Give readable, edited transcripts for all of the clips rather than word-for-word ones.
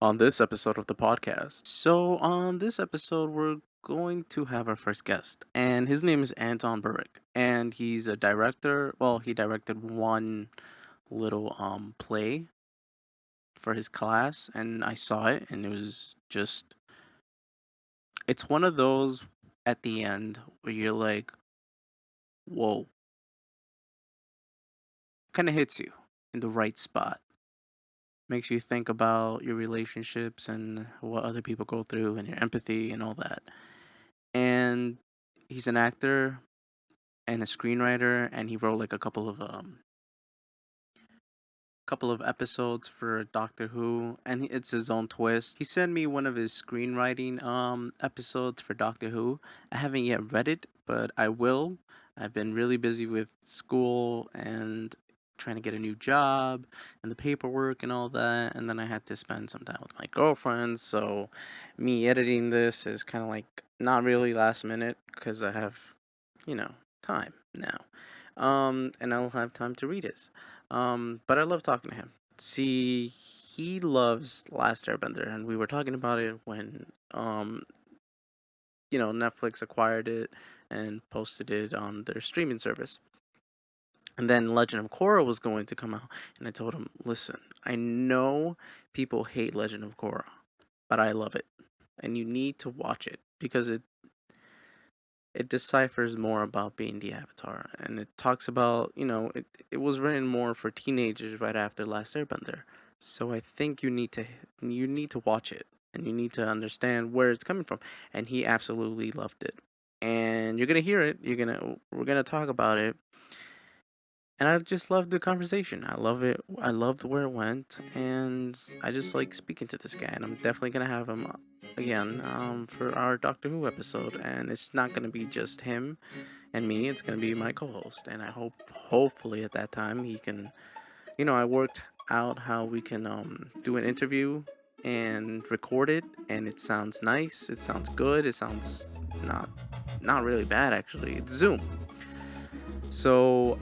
on this episode of the podcast. So, on this episode, we're going to have our first guest, and his name is Anton Burek, and he's a director. Well, he directed one little play for his class, and I saw it, and it was just it's one of those at the end where you're like, whoa, kind of hits you in the right spot. Makes you think about your relationships and what other people go through and your empathy and all that. And he's an actor and a screenwriter, and he wrote like a couple of episodes for Doctor Who, and it's his own twist. He sent me one of his screenwriting episodes for Doctor Who. I haven't yet read it, but I will. I've been really busy with school and trying to get a new job and the paperwork and all that, and then I had to spend some time with my girlfriend, so me editing this is kind of like not really last minute because I have, time now. And I'll have time to read it. But I love talking to him. See, he loves Last Airbender, and we were talking about it when Netflix acquired it and posted it on their streaming service. And then Legend of Korra was going to come out, and I told him, "Listen, I know people hate Legend of Korra, but I love it, and you need to watch it because it deciphers more about being the Avatar, and it talks about, it was written more for teenagers right after Last Airbender. So I think you need to watch it, and you need to understand where it's coming from." And he absolutely loved it. And you're gonna hear it. We're gonna talk about it. And I just love the conversation. I love it. I loved where it went, and I just like speaking to this guy. And I'm definitely gonna have him again for our Doctor Who episode. And it's not gonna be just him and me. It's gonna be my co-host, and I hopefully at that time he can. I worked out how we can do an interview and record it, and it sounds nice. It sounds good. It sounds not not really bad actually. It's Zoom, so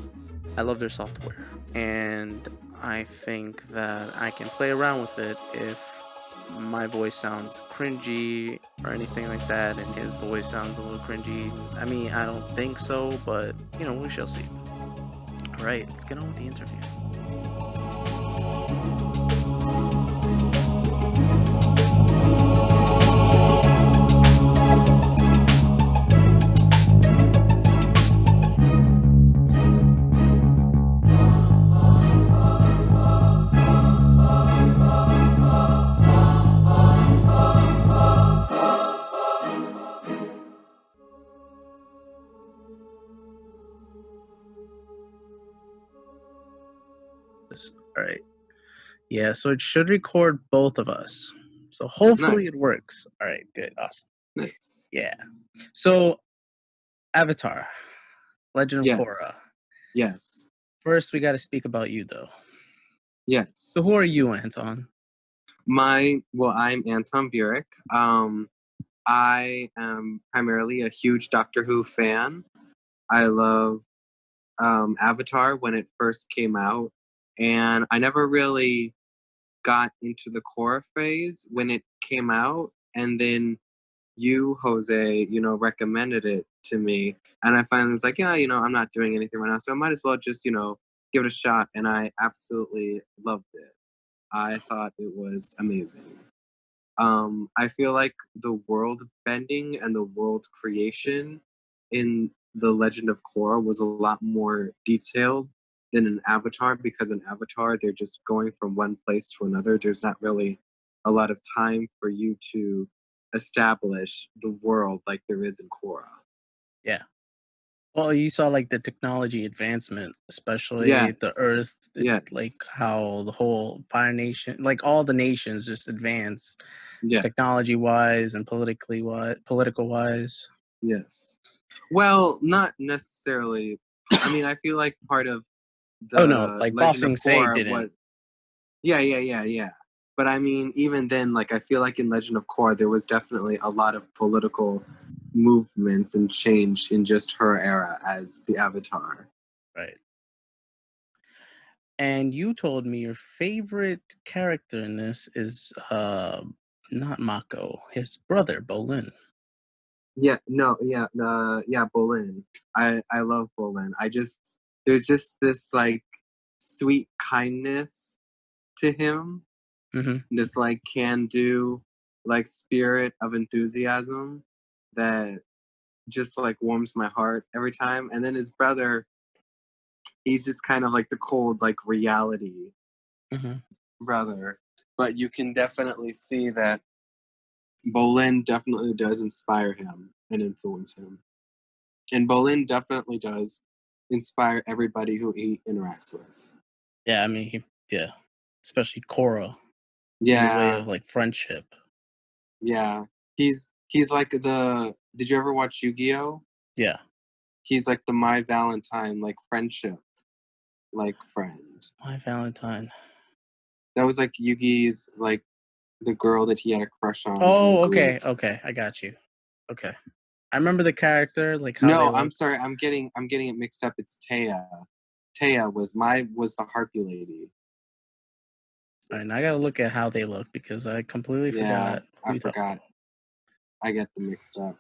I love their software, and I think that I can play around with it if my voice sounds cringy or anything like that, and his voice sounds a little cringy. I mean, I don't think so, but we shall see. All right, let's get on with the interview. All right. Yeah, so it should record both of us. So hopefully it Nice. works. All right, good. Awesome. Nice. Yeah. So Avatar, Legend of Yes. Korra. Yes. First, we got to speak about you, though. So Yes. who are you, Anton? I'm Anton Burek. I am primarily a huge Doctor Who fan. I love Avatar when it first came out, and I never really got into the Korra phase when it came out, and then you, Jose, recommended it to me, and I finally was like, yeah, I'm not doing anything right now, so I might as well just, give it a shot, and I absolutely loved it. I thought it was amazing. I feel like the world bending and the world creation in The Legend of Korra was a lot more detailed than an Avatar, because in Avatar they're just going from one place to another. There's not really a lot of time for you to establish the world like there is in Korra. Yeah. Well, you saw like the technology advancement, especially the Yes, Earth, like yes, how the whole Fire Nation, like all the nations just advanced yes, technology wise and political wise. yes. Well, not necessarily. I mean, I feel like part of Oh no, the like Legend of Bossing Say Korra didn't. was, yeah, yeah, yeah, yeah. But I mean, even then, like, I feel like in Legend of Korra, there was definitely a lot of political movements and change in just her era as the Avatar. Right. And you told me your favorite character in this is not Mako, his brother, Bolin. Yeah, no, yeah, yeah, Bolin. I love Bolin. There's just this like sweet kindness to him, Hmm. this like can do like spirit of enthusiasm that just like warms my heart every time. And then his brother, he's just kind of like the cold like reality Hmm. brother. But you can definitely see that Bolin definitely does inspire him and influence him. And Bolin definitely does inspire everybody who he interacts with. Yeah, I mean, yeah, especially Korra in the way Yeah, of like friendship. yeah. He's like the. Did you ever watch Yu-Gi-Oh? Yeah, He's like the My Valentine, like friendship, like friend. my Valentine. That was like Yugi's like the girl that he had a crush on in the Oh, group. okay, okay, I got you. Okay, I remember the character, like how they No, I'm look. sorry, I'm getting it mixed up. It's Taya. Taya was the Harpy lady. All right, now I gotta look at how they look because I completely Yeah, forgot who I you talking forgot. I get them mixed up.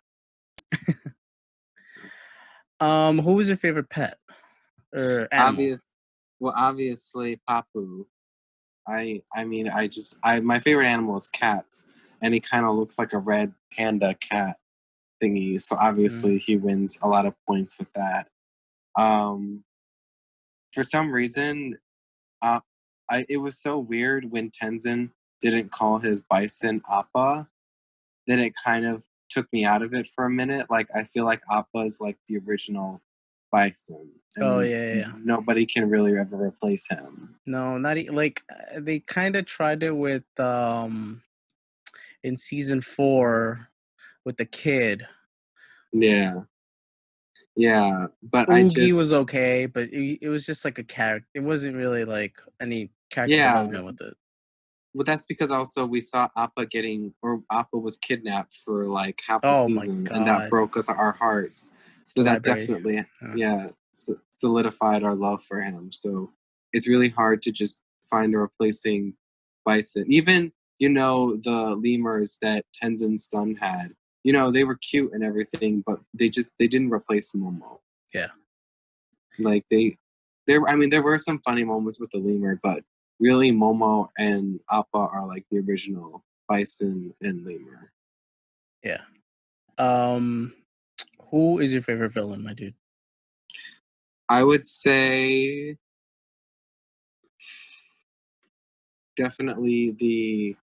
about. Who was your favorite pet or animal? Obvious, well, obviously Papu. I mean, I my favorite animal is cats, and he kind of looks like a red panda cat thingy. So Mm. obviously he wins a lot of points with that. Um, for some reason, uh, it was so weird when Tenzin didn't call his bison Appa. Then it kind of took me out of it for a minute. Like I feel like Appa is like the original bison, Oh and yeah, yeah, yeah. nobody can really ever replace him. No, not like they kind of tried it with in season 4 with the kid. Yeah, yeah, but I Oogie was just okay, but it was just like a character. It wasn't really like any character yeah. development with it. Well, that's because also we saw Appa Appa was kidnapped for like half the Oh my season, and that god, broke us our hearts. So the that library. definitely, Yeah. yeah, solidified our love for him. So it's really hard to just find a replacing Bison. Even the lemurs that Tenzin's son had. They were cute and everything, but they didn't replace Momo. Yeah. Like there. I mean, there were some funny moments with the lemur, but really, Momo and Appa are like the original bison and lemur. Yeah. Um, who is your favorite villain, my dude? I would say definitely the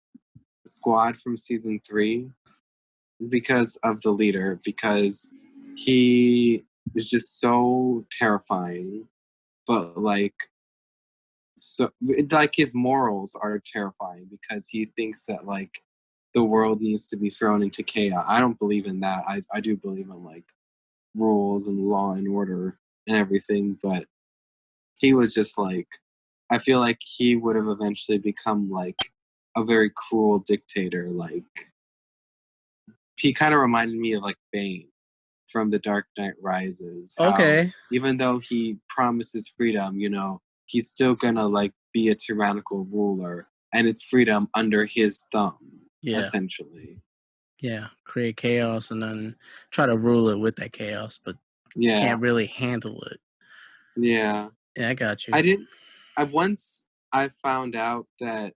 squad from season 3 is because of the leader, because he is just so terrifying, but like his morals are terrifying because he thinks that like the world needs to be thrown into chaos. I don't believe in that. I do believe in like rules and law and order and everything, but he was just like, I feel like he would have eventually become like a very cruel dictator. Like he kind of reminded me of like Bane from The Dark Knight Rises. How Okay. even though he promises freedom, he's still gonna like be a tyrannical ruler, and it's freedom under his thumb, Yeah. essentially. Yeah. Create chaos and then try to rule it with that chaos, but Yeah, can't really handle it. yeah. Yeah, I got you. I didn't. I found out that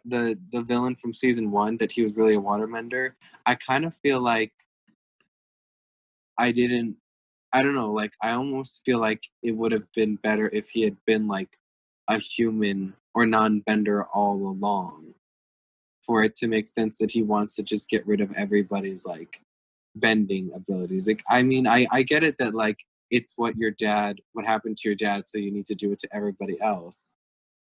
the villain from season 1 that he was really a waterbender. I kind of feel like I didn't. I don't know. Like I almost feel like it would have been better if he had been like a human or non-bender all along, for it to make sense that he wants to just get rid of everybody's like bending abilities. Like I mean, I get it that like it's what happened to your dad, so you need to do it to everybody else.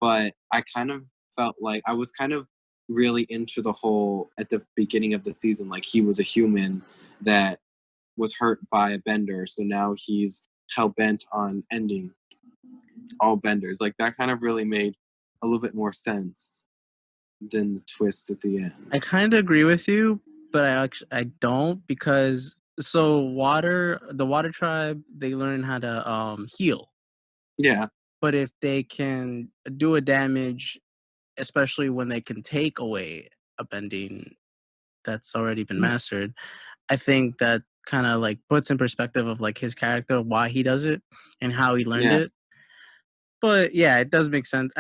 But I kind of felt like I was kind of really into the whole at the beginning of the season, like he was a human that was hurt by a bender, so now he's hell bent on ending all benders. Like that kind of really made a little bit more sense than the twist at the I end. kind of agree with you, but I don't because the water tribe they learn how to heal. Yeah. but if they can do a damage, especially when they can take away a bending that's already been Yeah. mastered, I think that kind of like puts in perspective of like his character, why he does it, and how he learned Yeah. it. But yeah, it does make sense.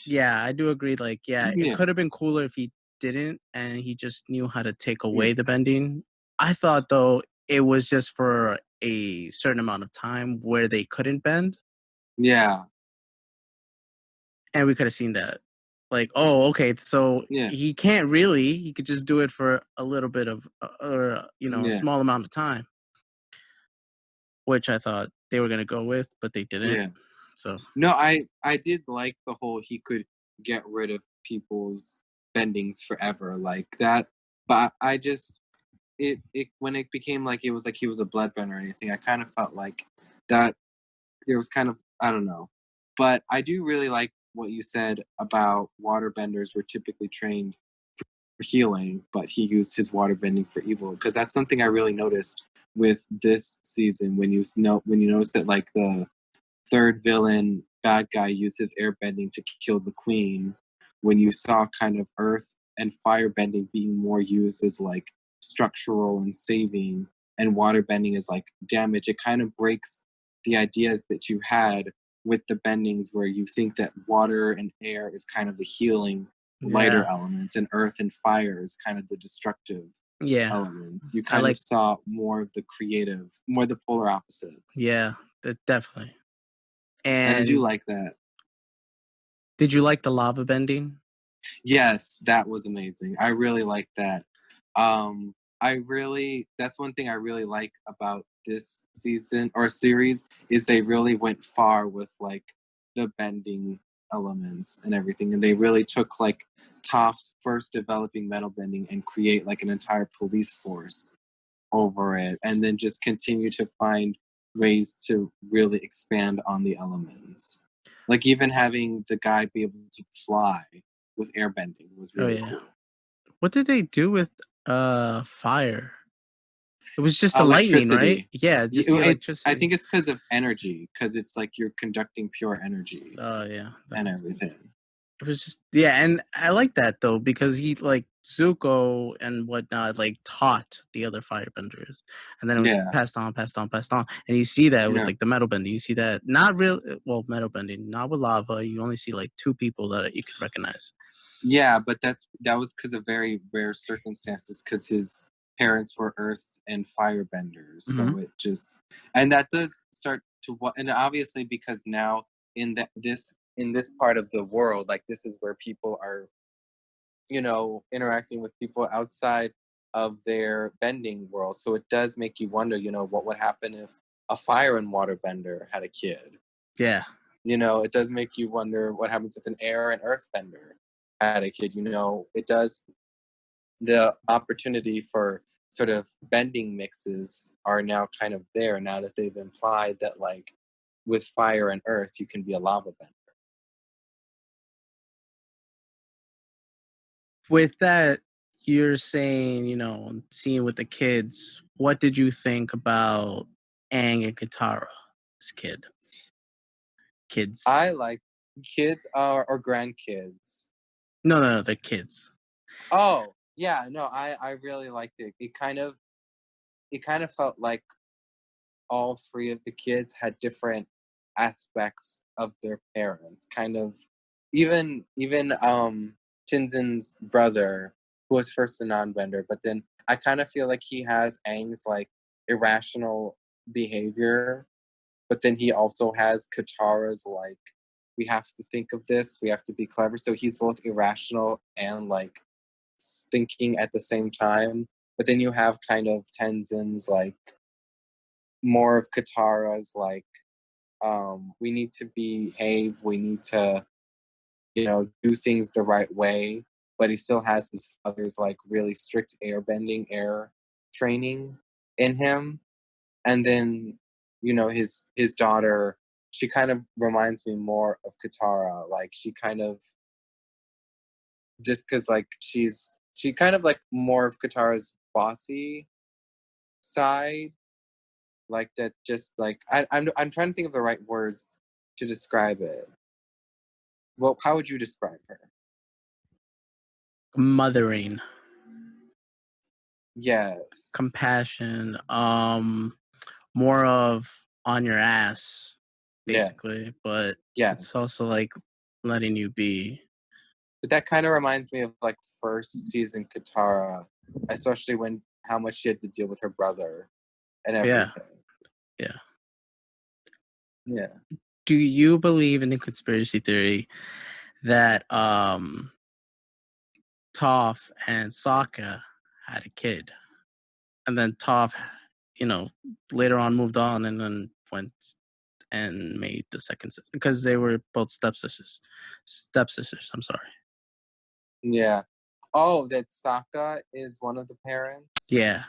Yeah, I do agree. Like, yeah, it Yeah. could have been cooler if he didn't, and he just knew how to take Yeah. away the bending. I thought though it was just for a certain amount of time where they couldn't bend, Yeah. and we could have seen that. Like, oh, okay, so Yeah. he can't really. He could just do it for a little bit of, or a Yeah. small amount of time, which I thought they were gonna go with, but they didn't. Yeah. So No, I did like the whole he could get rid of people's bendings forever like that, but I just it when it became like it was like he was a bloodbender or anything, I kind of felt like that there was kind of I don't know. But I do really like what you said about waterbenders were typically trained for healing, but he used his waterbending for evil because that's something I really noticed with this season when when you notice that like the third villain bad guy used his airbending to kill the queen, when you saw kind of earth and firebending being more used as like structural and saving, and waterbending as like damage, it kind of breaks the ideas that you had with the bendings where you think that water and air is kind of the healing lighter yeah, elements and earth and fire is kind of the destructive yeah, elements. You I kind of like, saw more of the creative, more the polar opposites. yeah, definitely. And I do And like that. did you like the lava bending? Yes, that was amazing. I really like that. I really that's one thing I really like about this season or series is they really went far with like the bending elements and everything. And they really took like Toph's first developing metal bending and create like an entire police force over it and then just continue to find ways to really expand on the elements. Like even having the guy be able to fly with airbending was Oh really yeah. cool. What did they do with fire? It was just the lightning, right? Electricity. Yeah, just the It's I electricity. think it's because of energy, because it's like you're conducting pure energy Oh yeah, that and makes sense. everything. It was just, yeah, and I like that though because he like Zuko and whatnot like taught the other firebenders, and then it was Yeah. passed on, passed on, passed on, and you see that with Yeah. like the metal bending. You see that not real well metal bending, not with lava. You only see like two people that you can recognize. Yeah, but that was because of very rare circumstances, because his parents were earth and firebenders. Hmm. So it just and that does start to what and obviously because now in this part of the world, like this is where people are, interacting with people outside of their bending world. So it does make you wonder, what would happen if a fire and water bender had a kid? Yeah, It does make you wonder what happens if an air and earth bender had a kid. It does the opportunity for sort of bending mixes are now kind of there now that they've implied that like with fire and earth you can be a lava bender. with that, you're saying, seeing with the kids, what did you think about Aang and Katara as kids? I like kids or grandkids. No, no, no, the kids. Oh yeah, no, I really liked it. It kind of felt like all three of the kids had different aspects of their parents. Kind of even Tinzin's brother, who was first a non-bender, but then I kind of feel like he has Aang's like irrational behavior, but then he also has Katara's like we have to think of this, we have to be clever. So he's both irrational and like thinking at the same time. But then you have kind of Tenzin's like more of Katara's like we need to behave, we need to do things the right way, but he still has his father's like really strict airbending air training in him. And then his daughter, she kind of reminds me more of Katara, like she kind of just because like she kind of like more of Katara's bossy side, like that just like I'm trying to think of the right words to describe it. Well, how would you describe her? Mothering, Yes. compassion, more of on your ass, Yes. basically, but it's Yes. also like letting you be. But that kind of reminds me of like first season Katara, especially when how much she had to deal with her brother and Yeah, everything. yeah. Yeah. Do you believe in the conspiracy theory that Toph and Sokka had a kid, and then Toph, later on moved on and then went and made the second sister because they were both stepsisters. Stepsisters. I'm sorry. Yeah. Oh, that Sokka is one of the parents? Yeah.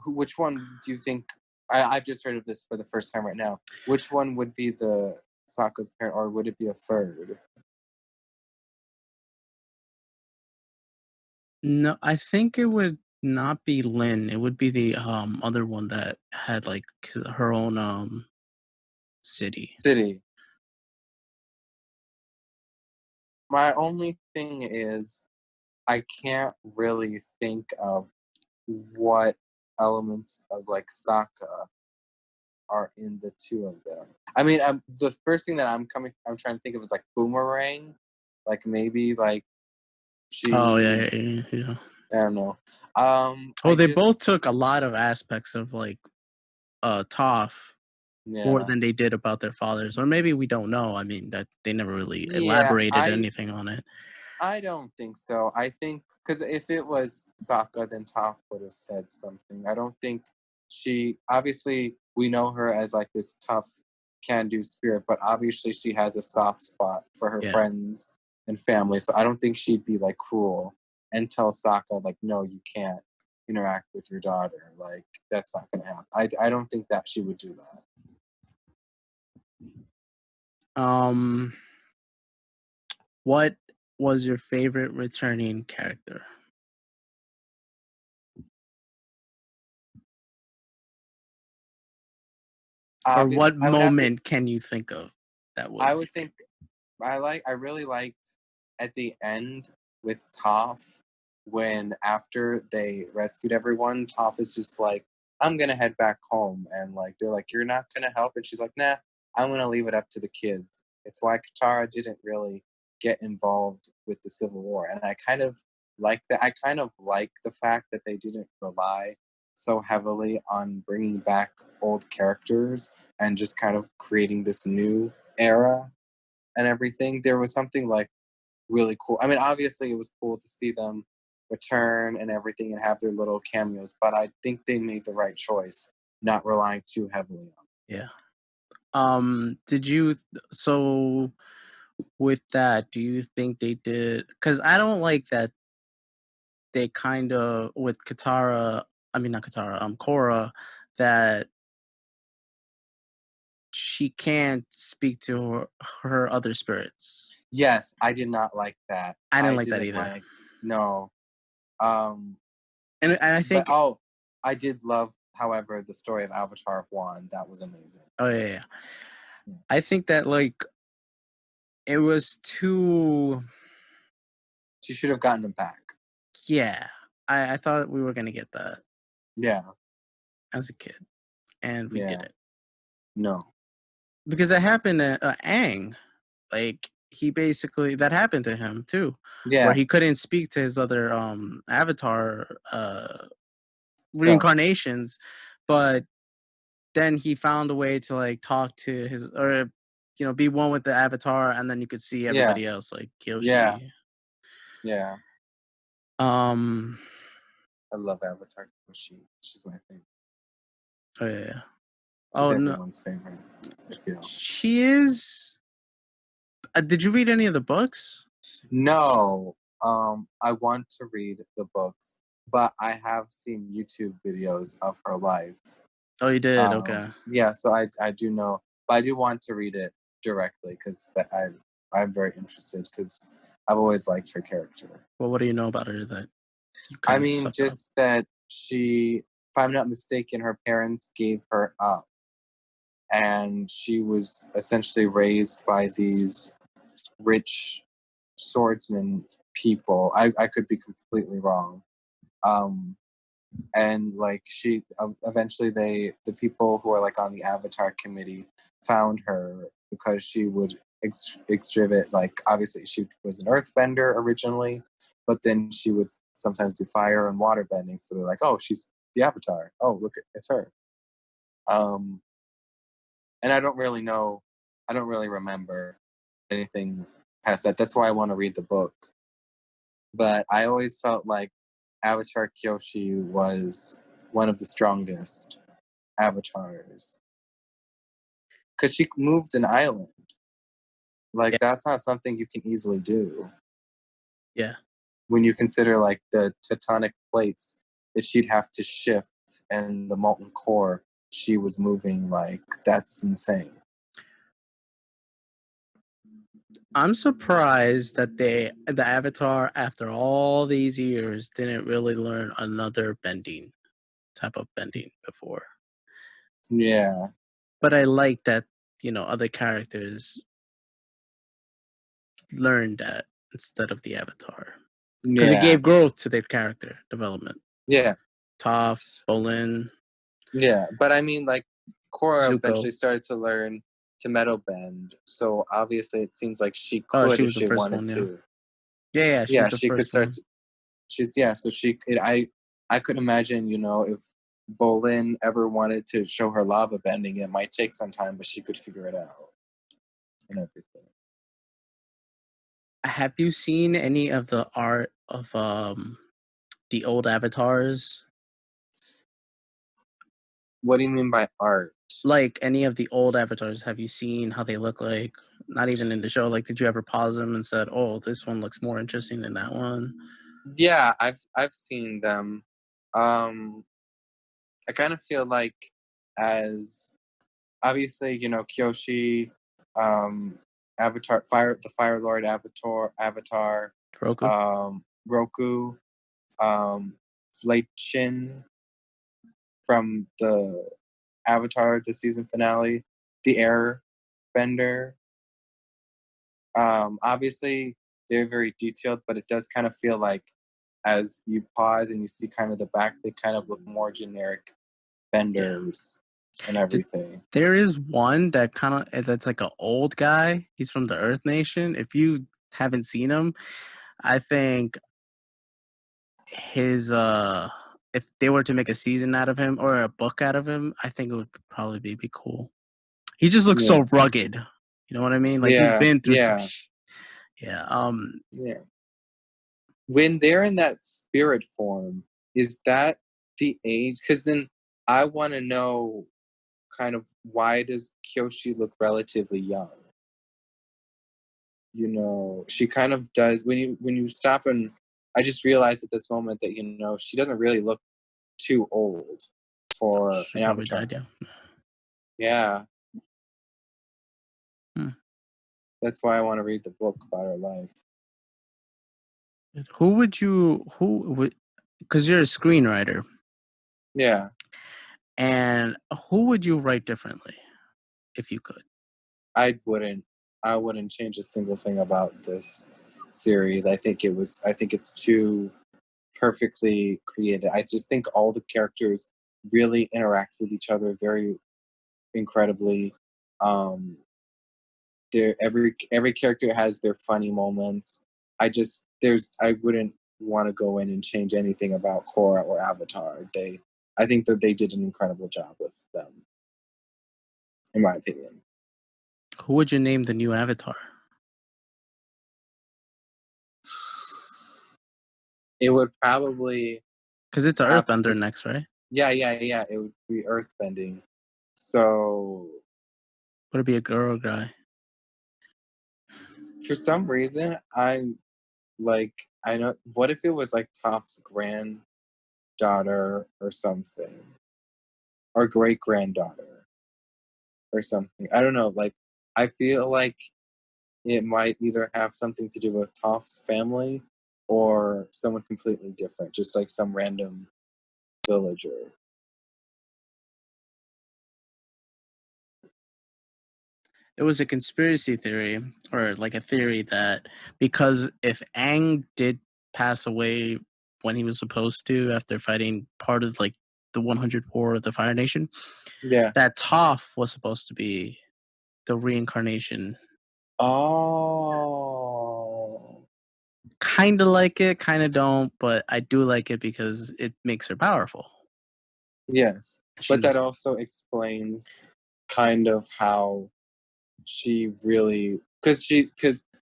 Which one do you think? I've just heard of this for the first time right now. Which one would be the Sokka's parent, or would it be a third? No, I think it would not be Lynn. It would be the other one that had like her own city. City. My only thing is, I can't really think of what elements of like Sokka are in the two of them. I mean, the first thing that I'm trying to think of is like Boomerang, like maybe like Oh she, yeah, yeah, yeah, yeah. I don't know. Oh, I they both just took a lot of aspects of like Toph more yeah than they did about their fathers, or maybe we don't know. I mean, that they never really yeah elaborated anything on it. I don't think so. I think because if it was Sokka, then Toph would have said something. I don't think she. Obviously, we know her as like this tough, can-do spirit, but obviously she has a soft spot for her Yeah. friends and family. So I don't think she'd be like cruel and tell Sokka like, no, you can't interact with your daughter. Like that's not gonna happen. I don't think that she would do that. What was your favorite returning character? Or what Obvious. I would have to. moment can you think of that I was your would think favorite? I really liked at the end with Toph when after they rescued everyone, Toph is just like, I'm gonna head back home, and like they're like, you're not gonna help, and she's like, nah, I'm gonna leave it up to the kids. It's why Katara didn't really get involved with the Civil War, and I kind of like that. I kind of like the fact that they didn't rely so heavily on bringing back old characters and just kind of creating this new era and everything. There was something like really cool. I mean, obviously, it was cool to see them return and everything and have their little cameos, but I think they made the right choice, not relying too heavily on. Yeah. Did you so with that, do you think they did because I don't like that they kind of with Katara, I mean not Katara, Korra, that she can't speak to her other spirits. Yes, I did not like that. I didn't I like that didn't either. like no. Um, And I but think I did love, however, the story of Avatar of One. That was amazing. oh yeah, yeah. Yeah. I think that like it was too She should have gotten him back. yeah. I thought we were gonna get that Yeah, as a kid, and we yeah, didn't. no, Because that happened to Aang. Like he basically that happened to him too, where yeah. he couldn't speak to his other avatar So reincarnations, but then he found a way to like talk to his or be one with the avatar, and then you could see yeah, everybody else like yeah, Yoshi. yeah. Um, I love Avatar. She's my favorite. oh yeah, yeah. She's Oh no, everyone's favorite, I feel. she is. Did you read any of the books? No, I want to read the books, but I have seen YouTube videos of her life. Oh, you did. Okay. Yeah, so I do know, but I do want to read it directly because I'm very interested because I've always liked her character. Well, what do you know about her that you I kind of mean, sucked up? just that she, if I'm not mistaken, her parents gave her up and she was essentially raised by these rich swordsman people. I could be completely wrong. Um, and like she eventually the people who are like on the Avatar committee found her because she would exhibit, like, obviously she was an earthbender originally, but then she would sometimes do fire and water bending, so they're like, oh, she's the Avatar, oh look, it's her. um and I don't really remember anything past that. That's why I want to read the book. But I always felt like Avatar Kyoshi was one of the strongest avatars because she moved an island. Like, Yeah, that's not something you can easily do yeah. when you consider like the tectonic plates that she'd have to shift and the molten core she was moving. Like, that's insane. I'm surprised that the Avatar, after all these years, didn't really learn another type of bending before. Yeah, But I like that, other characters learned that instead of the Avatar. Because it yeah, gave growth to their character development. yeah, Toph, Bolin, yeah. But I mean, like, Korra Zuko. eventually started to learn to metal bend, so obviously it seems like she Oh, could she if was the she first wanted one, yeah. to. Yeah, yeah, she Yeah, was the she could first start one. to, she's, yeah, so I could imagine, if Bolin ever wanted to show her lava bending, it might take some time, but she could figure it out and everything. Have you seen any of the art of the old avatars? What do you mean by art? Like any of the old avatars, have you seen how they look like? Not even in the show. Like, did you ever pause them and said, "Oh, this one looks more interesting than that one"? Yeah, I've seen them. Um, I kind of feel like, as obviously, Kyoshi, um, the Fire Lord Avatar, Roku? Roku, Fleichin from the Avatar, the season finale, the Air Bender. Obviously, they're very detailed, but it does kind of feel like, as you pause and you see kind of the back, they kind of look more generic Yeah. benders and everything. There is one that's like an old guy. He's from the Earth Nation. If you haven't seen him, I think his if they were to make a season out of him or a book out of him, I think it would probably be cool. He just looks Yeah, so rugged. You know what I mean? Like he's yeah, been through some yeah, yeah. yeah. When they're in that spirit form, is that the age? Because then I want to know, kind of, why does Kyoshi look relatively young? She kind of does, when you stop, and I just realized at this moment that, she doesn't really look too old for She an probably Avatar. died, yeah. Yeah, Hmm. that's why I want to read the book about her life. Who would, because you're a screenwriter, Yeah, and who would you write differently if you could? I wouldn't I wouldn't change a single thing about this series. I think it's too perfectly created. I just think all the characters really interact with each other very incredibly. Um, every character has their funny moments. I wouldn't want to go in and change anything about Korra or Avatar. I think that they did an incredible job with them, in my opinion. Who would you name the new Avatar? It would probably Because it's an have Earthbender to, next, right? yeah, yeah, yeah. It would be earthbending. So Would it be a girl or guy? for some reason, I'm like, I know. What if it was like Toph's granddaughter or something, or great granddaughter or something? I don't know. Like, I feel like it might either have something to do with Toph's family or someone completely different, just like some random villager. it was a conspiracy theory, or like a theory that because if Aang did pass away when he was supposed to after fighting part of like the 100 War of the Fire Nation, Yeah. that Toph was supposed to be the reincarnation. Oh. Kind of like it, kind of don't, but I do like it because it makes her powerful. Yes. She But that was, also explains kind of how she really, because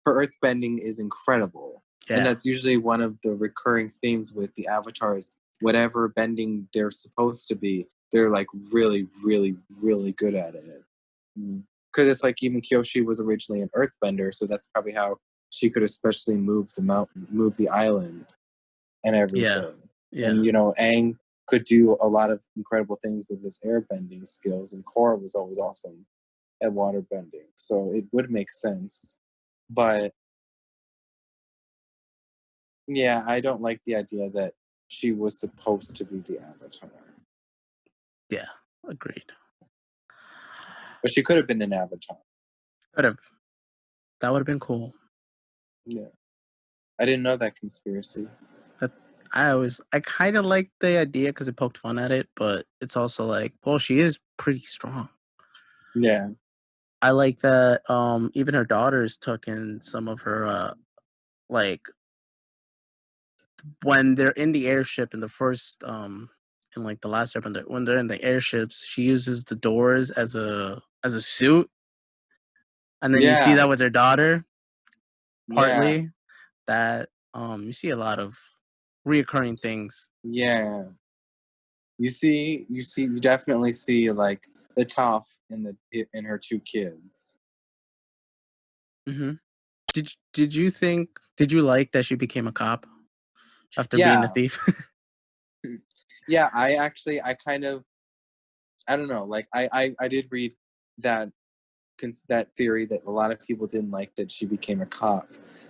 her earthbending is incredible, and yeah, that's usually one of the recurring themes with the avatars. Whatever bending they're supposed to be, they're like really, really, really good at it. Because it's like even Kyoshi was originally an earthbender, so that's probably how she could especially move the mountain, move the island, and yeah, everything. yeah, And Aang could do a lot of incredible things with his airbending skills, and Korra was always awesome at water bending, so it would make sense. But yeah, I don't like the idea that she was supposed to be the Avatar, yeah. Agreed. but she could have been an Avatar. Could have. That would have been cool. Yeah, I didn't know that conspiracy. That I kind of like the idea because it poked fun at it, but it's also like, well, she is pretty strong. Yeah, I like that. Even her daughters took in some of her like when they're in the airship in the first in like the last episode when they're in the airships, she uses the doors as a suit, and then you see yeah, that with her daughter yeah. partly. That you see a lot of reoccurring things. Yeah. You definitely see like the Toph in her two kids. Hmm. Did you like that she became a cop after being a Yeah, thief? yeah. I kind of, I don't know. Like I did read that that theory that a lot of people didn't like that she became a cop,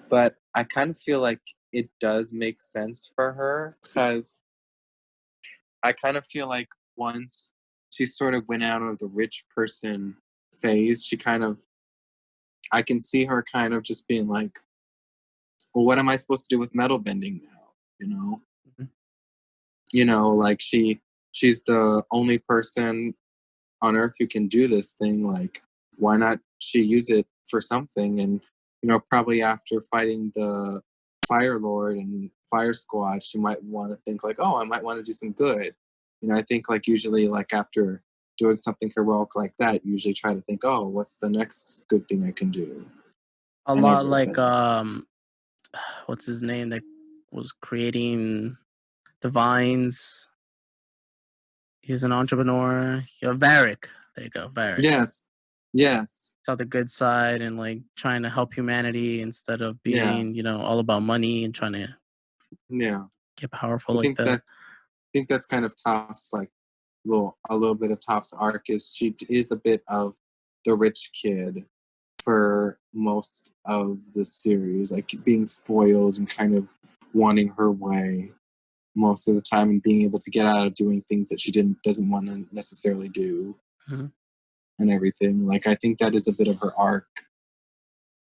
but I kind of feel like it does make sense for her because I kind of feel like once she sort of went out of the rich person phase, she kind of, I can see her kind of just being like, well, what am I supposed to do with metal bending now? Mhm. Like she's the only person on Earth who can do this thing. Like, why not she use it for something? And probably after fighting the Fire Lord and Fire Squad, she might want to think like, oh, I might want to do some good. I think like usually like after doing something heroic like that, you usually try to think, oh, what's the next good thing I can do, A and lot like everything. what's his name that was creating the vines. He was an entrepreneur. Yeah, Varric. There you go, Varric. Yes, yes, Saw the good side and like trying to help humanity instead of yeah, being, all about money and trying to yeah. get powerful I like think that. that's kind of Toph's like a little bit of Toph's arc is she is a bit of the rich kid for most of the series, like being spoiled and kind of wanting her way most of the time and being able to get out of doing things that she doesn't want to necessarily do Mhm. and everything. Like I think that is a bit of her arc.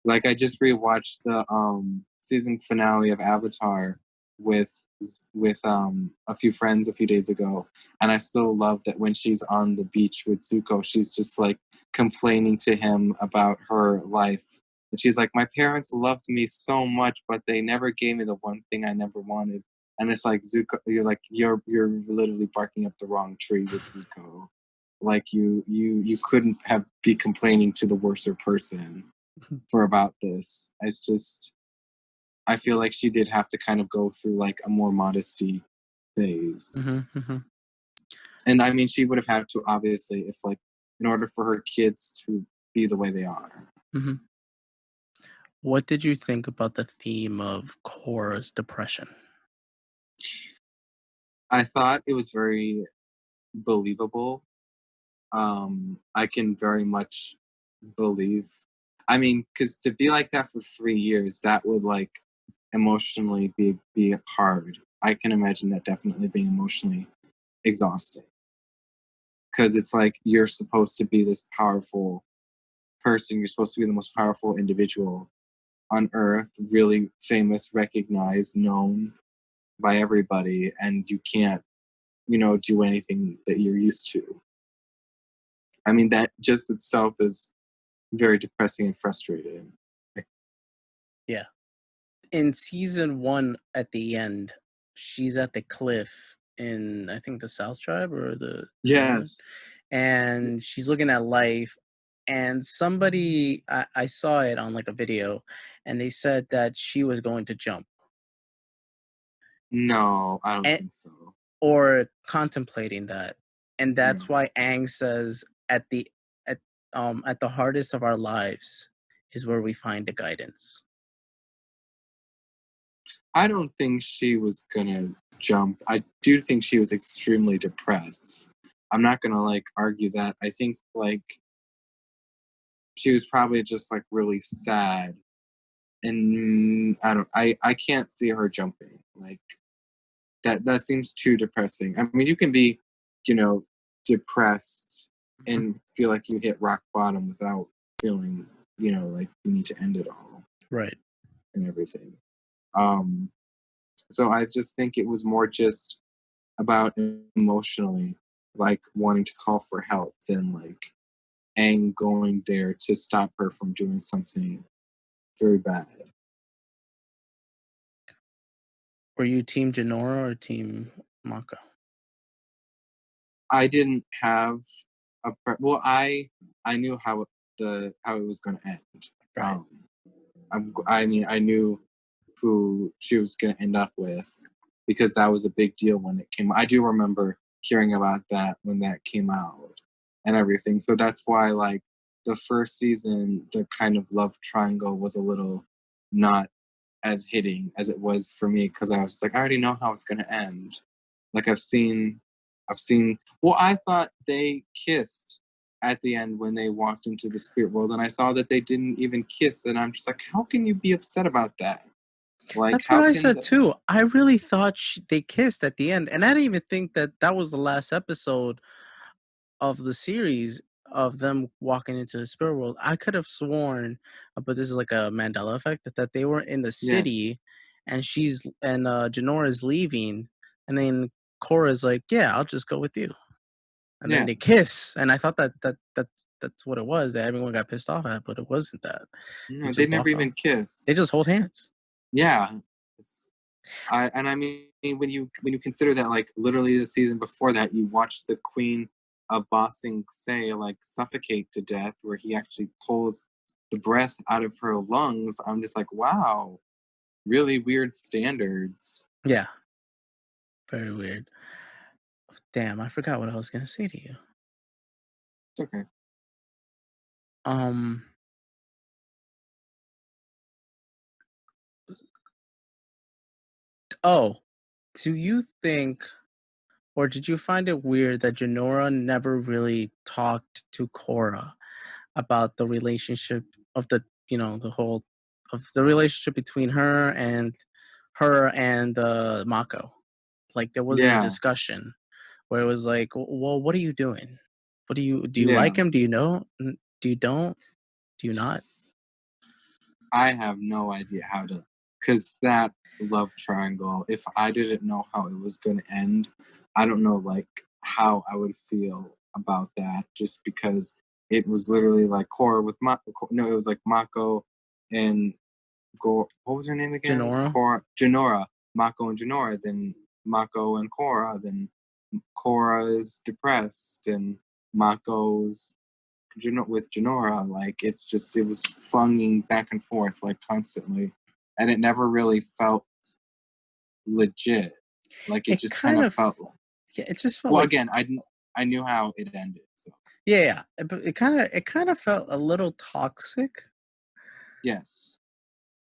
Like I just rewatched the season finale of Avatar with a few friends a few days ago, and I still love that when she's on the beach with Zuko, she's just like complaining to him about her life. And she's like, "My parents loved me so much, but they never gave me the one thing I never wanted." And it's like Zuko, you're literally barking up the wrong tree with Zuko. Like you couldn't have be complaining to the worser person for about this. It's just I feel like she did have to kind of go through like a more modesty phase. Mhm. Mhm. And I mean she would have had to obviously if like in order for her kids to be the way they are. Mhm. What did you think about the theme of Korra's depression? I thought it was very believable. I can very much believe. I mean, because to be like that for 3 years, that would like emotionally be hard. I can imagine that definitely being emotionally exhausting because it's like you're supposed to be this powerful person. You're supposed to be the most powerful individual on Earth, really famous, recognized, known by everybody, and you can't, do anything that you're used to. I mean, that just itself is very depressing and frustrating. Like, Yeah. In season 1 at the end, she's at the cliff in, I think, the South Tribe or the Northern, yes. and she's looking at life, and somebody I saw it on, like, a video, and they said that she was going to jump, No, I don't and think so. or contemplating that, and that's No. why Aang says at at the hardest of our lives is where we find the guidance. I don't think she was gonna jump. I do think she was extremely depressed. I'm not gonna like argue that. I think like she was probably just like really sad, and I can't see her jumping. Like that seems too depressing. I mean, you can be, you know, depressed Mhm. and feel like you hit rock bottom without feeling, like you need to end it all Right. and everything. Um, so I just think it was more just about emotionally like wanting to call for help than like Aang going there to stop her from doing something very bad. Were you team Janora or team Mako? I didn't have well, I knew how it was going to end. Right. Um, I mean, I knew who she was going to end up with because that was a big deal when it came. I do remember hearing about that when that came out and everything. So that's why, like, the first season, the kind of love triangle was a little not as hitting as it was for me because I was just like, I already know how it's going to end. Like, I've seen. Well, I thought they kissed at the end when they walked into the spirit world, and I saw that they didn't even kiss, and I'm just like, how can you be upset about that? Like, That's what how I can said the too. I really thought they kissed at the end, and I didn't even think that that was the last episode of the series of them walking into the spirit world. I could have sworn, but this is like a Mandela effect, that they were in the yes, city, and Janora is leaving, and then Korra's like, "Yeah, I'll just go with you," and then yeah, they kiss, and I thought that's what it was that everyone got pissed off at, but it wasn't that. They no, they just never walk even off. kiss. They just hold hands. Yeah, it's, I mean when you consider that like literally the season before that you watched the Queen of Bossing say like suffocate to death where he actually pulls the breath out of her lungs. I'm just like, wow, really weird standards. Yeah, very weird. Damn, I forgot what I was gonna say to you. It's okay. Um, oh, do you think, or did you find it weird that Janora never really talked to Korra about the relationship of the whole of the relationship between her and Mako? Like there wasn't a Yeah, discussion where it was like, well, what are you doing? Do you yeah. like him? Do you know? Do you don't? Do you not? I have no idea how to, because that love triangle, if I didn't know how it was going to end, I don't know like how I would feel about that just because it was literally like Korra with Mako. No, it was like Mako and what was her name again? Janora? Korra, Janora, Mako and Janora, then Mako and Korra, then Korra is depressed and Mako's with Janora, like it was flunging back and forth like constantly, and it never really felt legit. Like it It just kind kind of of felt like. Yeah, it just felt Well, like again, I knew how it ended, so yeah, yeah. But it kind of felt a little toxic yes,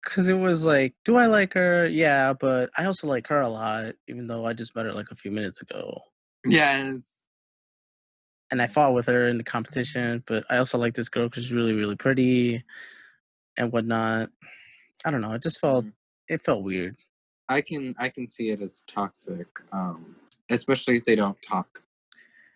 because it was like, do I like her? Yeah, but I also like her a lot, even though I just met her like a few minutes ago. yes, And I fought yes. with her in the competition, but I also like this girl because she's really, really pretty and whatnot. I don't know. Mm. It felt weird. I can see it as toxic, especially if they don't talk.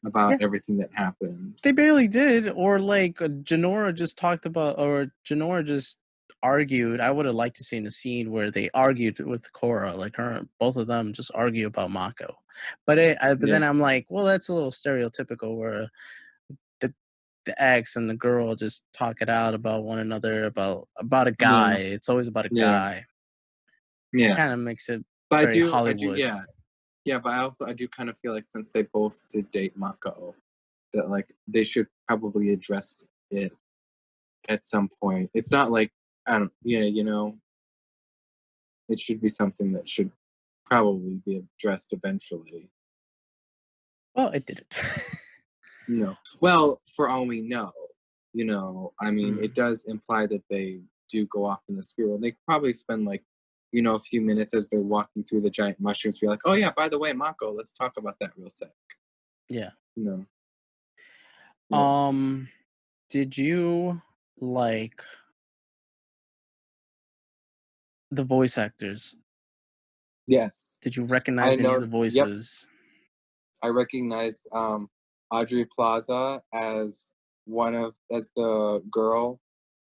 about Yeah. everything that happened. They barely did, or like Janora just talked about, or Janora just argued. I would have liked to see in a scene where they argued with Korra, like both of them just argue about Mako. But Yeah. then I'm like, well, that's a little stereotypical, where the the ex and the girl just talk it out about one another, about a guy. Yeah. It's always about a Yeah. guy. Yeah. Kind of makes it But very I do, Hollywood. yeah. Yeah, but I do kind of feel like since they both did date Mako, that like they should probably address it at some point. It's not like I don't, yeah, it should be something that should probably be addressed eventually. Well, it didn't. No, well, for all we know, I mean, it Mm. does imply that they do go off in the spiral. They probably spend like, a few minutes as they're walking through the giant mushrooms, be like, oh yeah, by the way, Mako, let's talk about that real sec. Yeah. You know, yeah, Um, did you like the voice actors? yes, Did you I recognize any of know. the Yep, voices? I recognized Audrey Plaza as the girl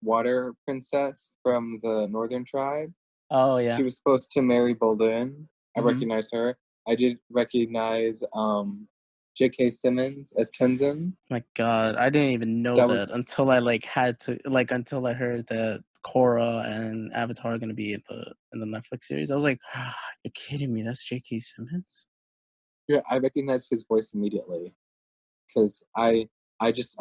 water princess from the Northern Tribe. Oh She yeah. was supposed to marry Bolin. I Mm-hmm. recognized her. I did recognize J.K. Simmons as Tenzin. My God, I didn't even know That that was until I had to until I heard that Korra and Avatar are gonna be in the Netflix series. I was like, "You're kidding me? That's J.K. Simmons." yeah. I recognized his voice immediately because I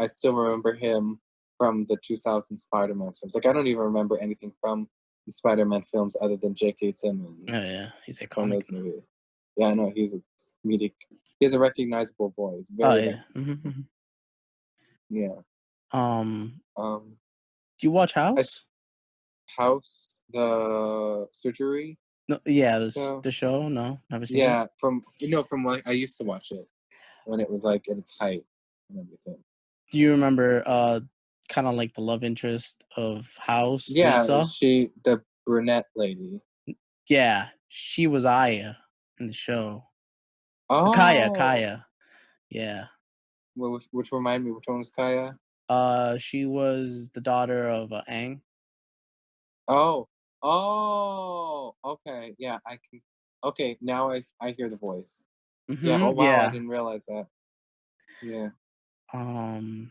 still remember him from the 2000 Spider-Man films. Like I don't even remember anything from the Spider-Man films other than J.K. Oh Simmons yeah, he's from iconic. those movies. Yeah, I know he's a comedic. He has a recognizable voice, Oh very yeah. recognizable. Mm-hmm. Yeah. Um, Um. do you watch I House? House, the surgery No, yeah, show. the show. No, never seen it. Yeah, from when I used to watch it when it was like at its height and everything. Do you remember kind of like the love interest of House, Yeah, Lisa? the brunette lady. Yeah, she was Aya in the show. Kaya, Oh, Kaya. Yeah. which remind me, which one was Kaya? She was the daughter of Aang. Oh, okay, yeah, I can. Okay, now I hear the voice. Yeah. Oh Mm-hmm. wow, I Yeah. didn't realize that. Yeah, Um.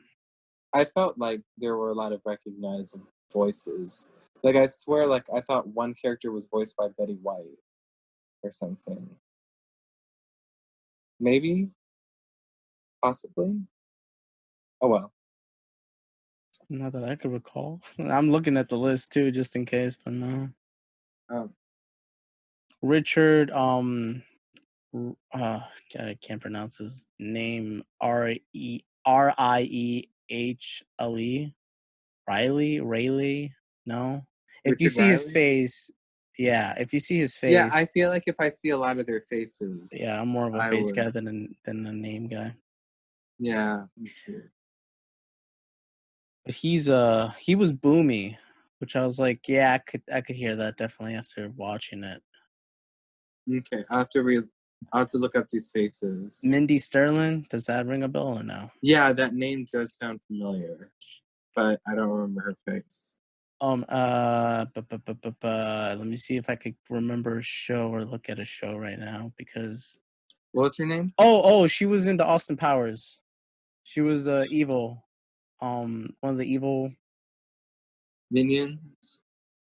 I felt like there were a lot of recognizable voices. Like I swear, like I thought one character was voiced by Betty White or something. Maybe, possibly. Oh well. Not that I could recall. I'm looking at the list too, just in case, but no. Um, Richard. I can't pronounce his name. Riehele. Rayleigh. No. If you Richard see his Riley. face, yeah. If you see his Yeah, face, I feel like if I see a lot of their faces, yeah, I'm more of a I face would. guy than a name guy. Yeah, me too. But he was boomy, which I was like, yeah, I could hear that definitely after watching it. Okay, I'll have to look up these faces. Mindy Sterling, does that ring a bell or no? Yeah, that name does sound familiar, but I don't remember her face. Let me see if I could remember a show or look at a show right now because What was her name? she was in the Austin Powers. She was evil. One of the evil, Minions.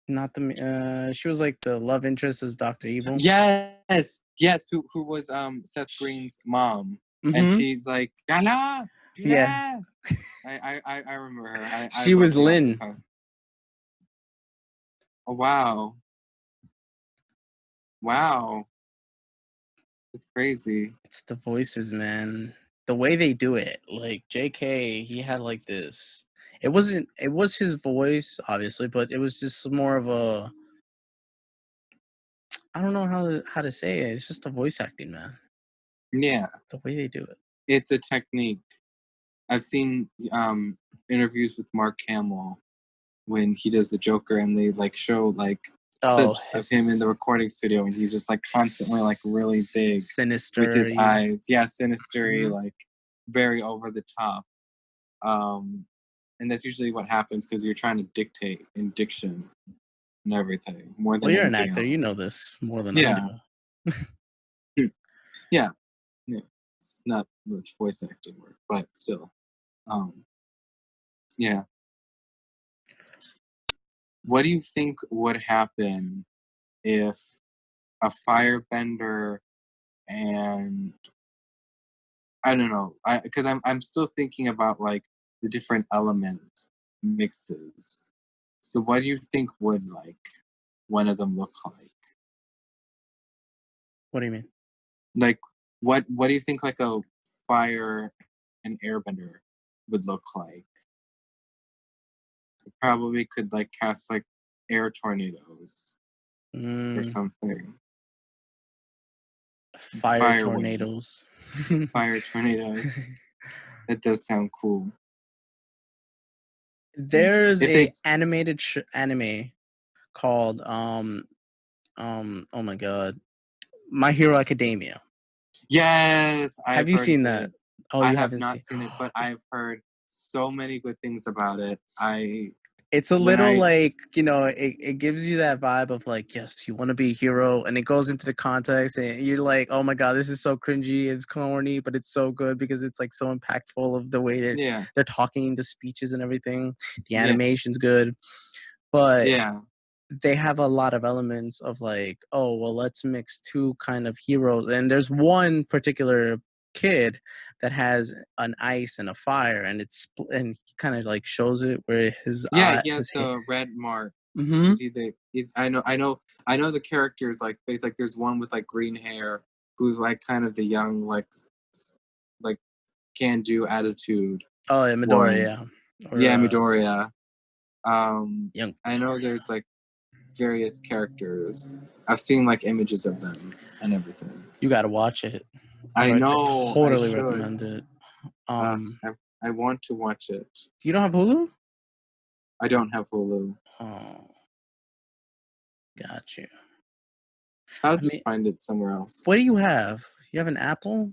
not the she was like the love interest of Doctor Evil. Yes, yes. Who was Seth Green's mom? And Mm-hmm. she's like, "Gala, Yeah, yes." I remember her. I she love was the Austin Lynn. Powers. Oh wow, wow, it's crazy. It's the voices, man. The way they do it, like J.K., he had like this. It wasn't. It was his voice, obviously, but it was just more of a. I don't know how to say it. It's just a voice acting, man. Yeah, The way they do it. it's a technique. I've seen interviews with Mark Hamill when he does the Joker, and they like show like Oh, clips of him in the his recording studio, and he's just like constantly like really big with sinister. his eyes. Yeah, sinistery, Mhm. like very over the top. And that's usually what happens because you're trying to dictate in diction and everything more Well, than you're an anything actor. You know else. this more than I Yeah, do. yeah, yeah. It's not much voice acting work, but still. Um, yeah. What do you think would happen if a firebender and I don't know, because I'm still thinking about like the different element mixes. So what do you think would like one of them look like? What do you mean? Like what do you think like a fire and airbender would look like? It probably could like cast like air tornadoes or Mm, something. fire Fire winds. tornadoes. Fire tornadoes. That does sound cool. There's If a they animated anime called oh my god, My Hero Academia. Yes, Have I've you heard seen that? good. Oh, I you have haven't seen. not seen it, but I've heard so many good things about it. I It's a when little I like, it gives you that vibe of like, yes, you want to be a hero, and it goes into the context, and you're like, oh my god, this is so cringy, it's corny, but it's so good because it's like so impactful of the way that yeah, they're talking, the speeches and everything. The yeah, animation's good, but yeah, they have a lot of elements of like, oh well, let's mix two kind of heroes, and there's one particular kid that has an ice and a fire, and and he kind of like shows it where yeah. He has his hair. the red mark. Mm-hmm. Is he the? Is I know the characters like face like there's one with like green hair who's like kind of the young like like can do attitude Oh yeah, Midori, one. yeah, or Yeah, Midoriya. young I know Midoriya. there's like various characters. I've seen like images of them and everything. You gotta watch it. I I know I totally should. recommend it. Uh, Um, I want to watch it. you don't have Hulu? I don't have Hulu. Oh, got you. I'll I just mean, find it somewhere what else. do you have? You have an Apple,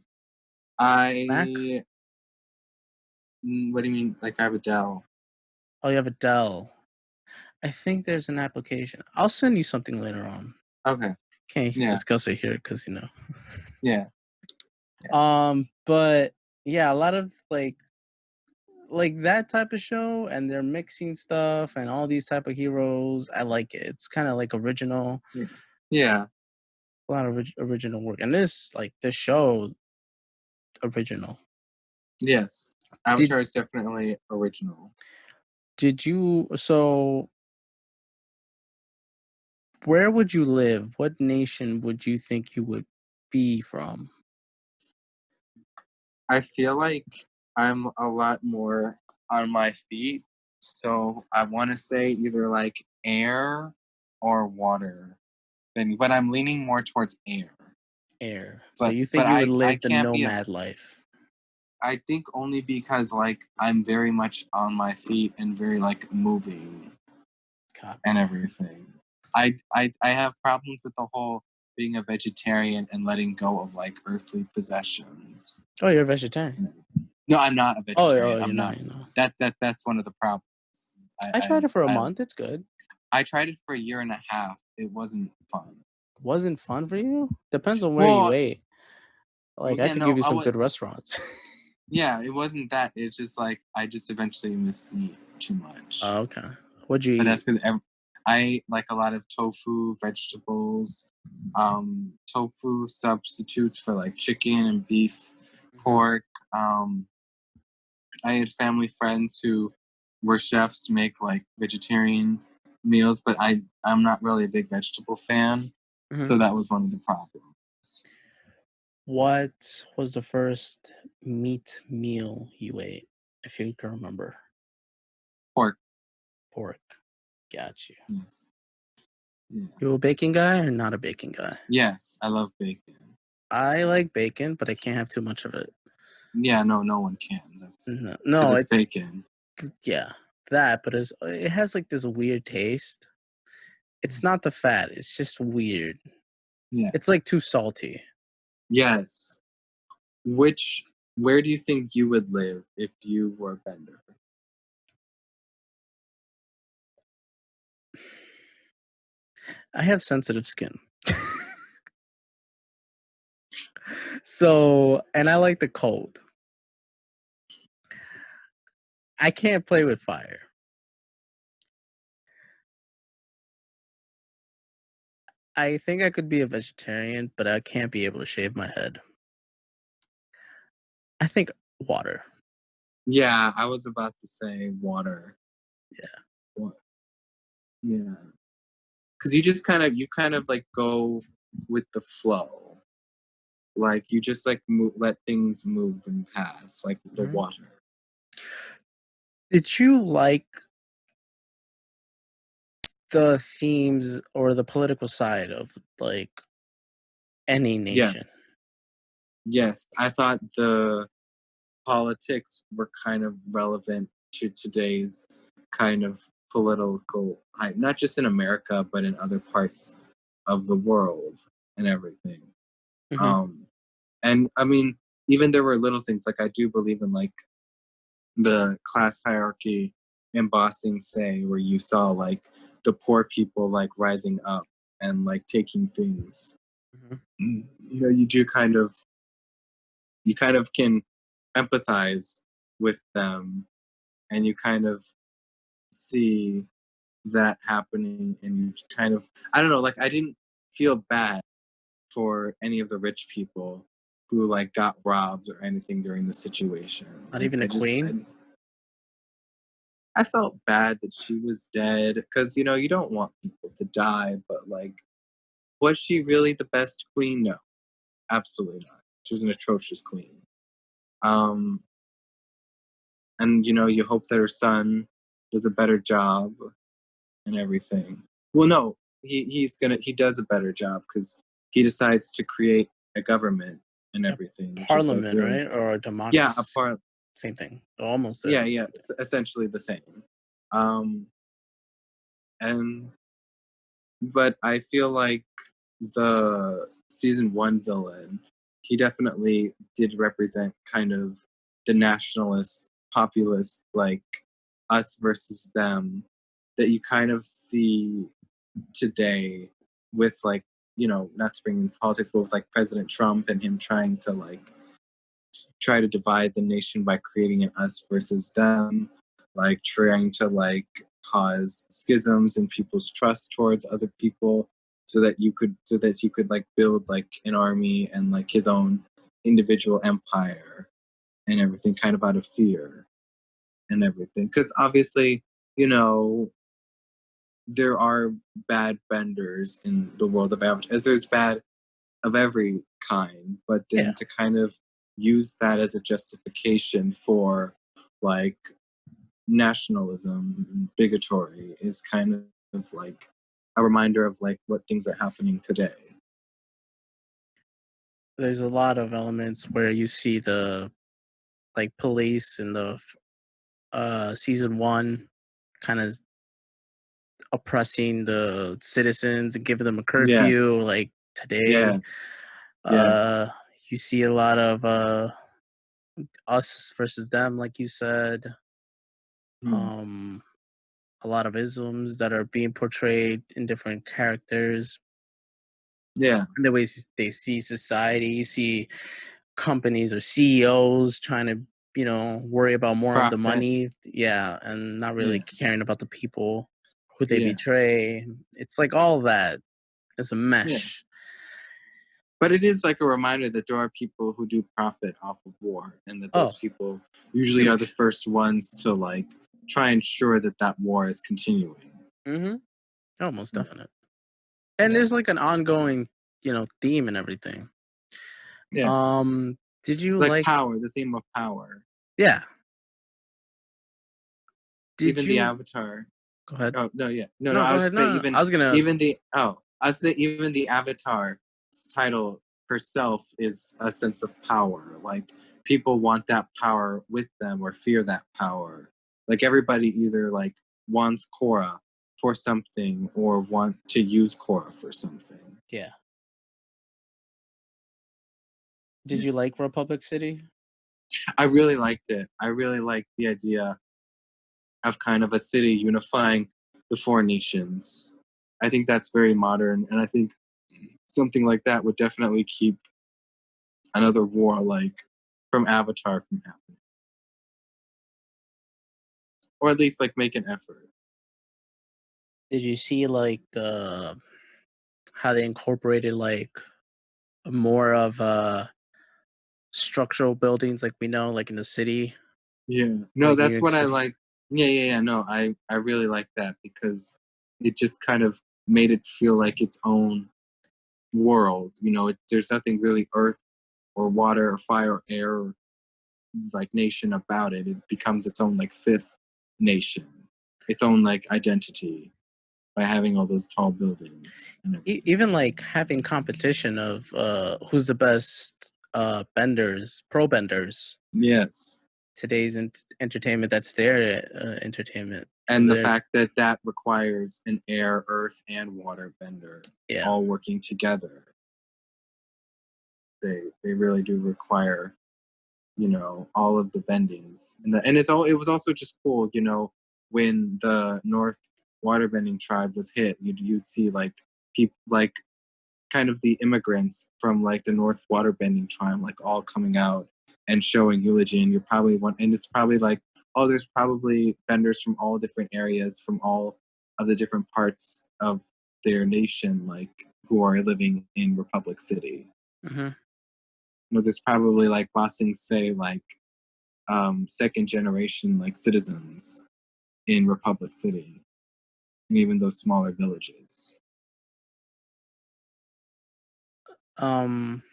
Mac? I. What do you mean? Like I have a Dell? Oh, you have a Dell. I think there's an application. I'll send you something later on. Okay. Can't Yeah. discuss it here because Yeah. Yeah. But yeah, a lot of like that type of show, and they're mixing stuff and all these type of heroes. I like it. It's kind of like original, Yeah. Yeah. a lot of original work, and this show original. Yes. Did Avatar is definitely original. did you so? Where would you live? What nation would you think you would be from? I feel like I'm a lot more on my feet. So I want to say either like air or water. But I'm leaning more towards air. Air. So But you but think you would I live the can't be a nomad life? I think only because like I'm very much on my feet and very like moving and Copy. everything. I have problems with the whole being a vegetarian and letting go of like earthly possessions. Oh, you're a vegetarian. No, I'm not a Oh, vegetarian. you're I'm not. not. You know. That's one of the problems. I I tried it for a I month. It's good. I tried it for a year and a half. It wasn't fun. Wasn't fun for you? Depends on where you Well, ate. Like I yeah, could give no, you I some would. good restaurants. Yeah, it wasn't that. It's just like I just eventually missed meat too much. Oh, okay. What'd you But that's eat? because I ate like a lot of tofu, vegetables, tofu substitutes for like chicken and beef, Hmm. pork. I had family friends who were chefs make like vegetarian meals, but I'm not really a big vegetable fan, Hmm. so that was one of the problems. What was the first meat meal you ate, if you can remember? Pork, Pork. Got you. yes, yeah, You a bacon guy or not a bacon guy? yes, I love bacon. I like bacon, but I can't have too much of it. Yeah, no, no one can. That's No, because no, it's it's bacon. yeah, that, but it has like this weird taste. It's not the fat, it's just weird. Yeah, It's like too salty. yes. Which Where do you think you would live if you were a bender? I have sensitive skin. So, and I like the cold. I can't play with fire. I think I could be a vegetarian, but I can't be able to shave my head. I think water. Yeah, I was about to say water. Yeah. Wa- Yeah, because you kind of like go with the flow. Like you just like let things move and pass, like the Mhm. water. Did you like the themes or the political side of like any nation? Yes, yes. I thought the politics were kind of relevant to today's kind of political hype, not just in America, but in other parts of the world and everything. Hmm. Um, and I mean, even there were little things like I do believe in like the class hierarchy embossing, say, where you saw like the poor people like rising up and like taking things. Hmm. You know, you kind of can empathize with them, and you kind of see that happening, and you kind of, I don't know, like I didn't feel bad for any of the rich people who like got robbed or anything during the situation. Not Like even I a just queen. I felt bad that she was dead because you know you don't want people to die, but like was she really the best queen? No, absolutely not. She was an atrocious queen. Um, and you know you hope that her son does a better job and everything. Well, no, he does a better job because he decides to create a government and A everything, which is like parliament, really, right? Or a yeah, a democracy. part, Same thing. Almost the yeah, yeah, same thing. essentially the same. Um, and but I feel like the season one villain, he definitely did represent kind of the nationalist, populist, like us versus them that you kind of see today with like, you know, not to bring in politics, but with like President Trump and him trying to like try to divide the nation by creating an us versus them, like trying to like cause schisms in people's trust towards other people so that you could like build like an army and like his own individual empire and everything kind of out of fear and everything because obviously you know there are bad benders in the world of Avatar, as there's bad of every kind, but Yeah. then to kind of use that as a justification for like nationalism and bigotry is kind of like a reminder of like what things are happening today. There's a lot of elements where you see the like police in the season one kind of oppressing the citizens and giving them a curfew Yes, like today. yes, Uh yes. you see a lot of us versus them, like you said. Hmm. Um a lot of isms that are being portrayed in different characters Yeah, and the ways they see society. You see companies or CEOs trying to, worry about more of the profit. money. Yeah, and not really Yeah, caring about the people who they yeah, betray. It's like all that is a yeah. mesh. But it is like a reminder that there are people who do profit off of war, and that Oh, those people usually are the huge. first ones to like try and ensure that that war is continuing. Mm-hmm. Oh, most Yeah. definite. And there's like Yes. an ongoing, theme and everything. Yeah. Um, did you Like like? power, the theme of power. Yeah. Did Even the you Avatar. go ahead? Oh no, yeah, no, no. No, I go was ahead. to say No, I even was gonna. even the oh, I was to say even the Avatar's title herself is a sense of power. Like people want that power with them or fear that power. Like everybody either like wants Korra for something or want to use Korra for something. Yeah. Did Yeah. you like Republic City? I really liked it. I really liked the idea of kind of a city unifying the four nations. I think that's very modern, and I think something like that would definitely keep another war like from Avatar from happening, or at least like make an effort. Did you see like the how they incorporated like more of structural buildings like we know like in the city, Yeah, no, like New that's York what I City? like. Yeah, yeah, yeah. No, I really like that because it just kind of made it feel like its own world. There's nothing really earth or water or fire or air or like nation about it. It becomes its own like fifth nation, its own like identity by having all those tall buildings and everything. Even like having competition of who's the best pro benders. Yes, Today's entertainment, that's their entertainment. So and the they're fact that that requires an air, earth, and water bender yeah. all working together. They really do require all of the bendings, and it was also just cool, when the North waterbending tribe was hit, you'd see like people like kind of the immigrants from like the North waterbending tribe like all coming out and showing eulogy, and it's probably like, oh, there's probably benders from all different areas from all of the different parts of their nation, like who are living in Republic City. Hmm. There's probably like Bossing say like second generation like citizens in Republic City and even those smaller villages. Um,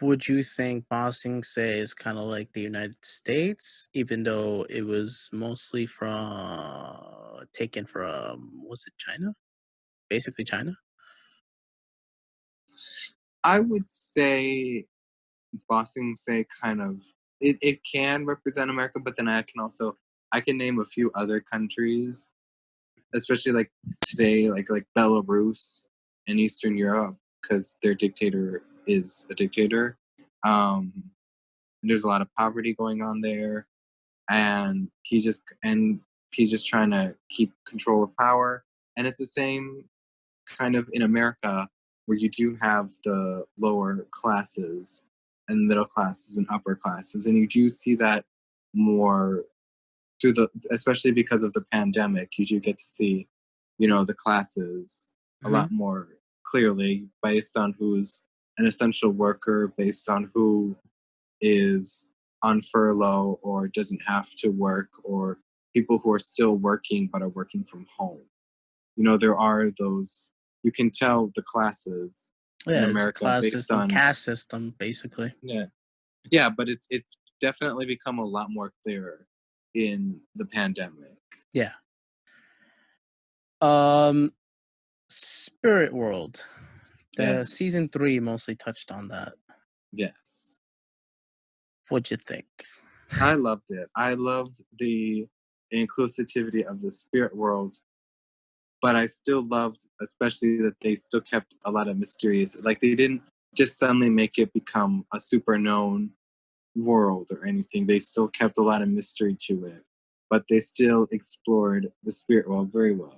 would you think Bossing say is kind of like the United States, even though it was mostly from taken from, was it China? Basically China. I would say Bossing say kind of it can represent America, but then I can name a few other countries, especially like today, like Belarus and Eastern Europe, because their dictator is a dictator. And there's a lot of poverty going on there, and he's just trying to keep control of power. And it's the same kind of in America, where you do have the lower classes and middle classes and upper classes, and you do see that more through especially because of the pandemic. You do get to see, the classes a Hmm. lot more clearly based on who's an essential worker, based on who is on furlough or doesn't have to work, or people who are still working but are working from home. There are those, you can tell the classes in Yeah, it's America class based system, on, caste system, basically. yeah. Yeah, but it's definitely become a lot more clearer in the pandemic. Yeah. Um, Spirit World. The season Yes. 3 mostly touched on that. Yes. What'd you think? I loved it. I loved the inclusivity of the spirit world, but I still loved, especially that they still kept a lot of mysterious. Like they didn't just suddenly make it become a super known world or anything. They still kept a lot of mystery to it, but they still explored the spirit world very well.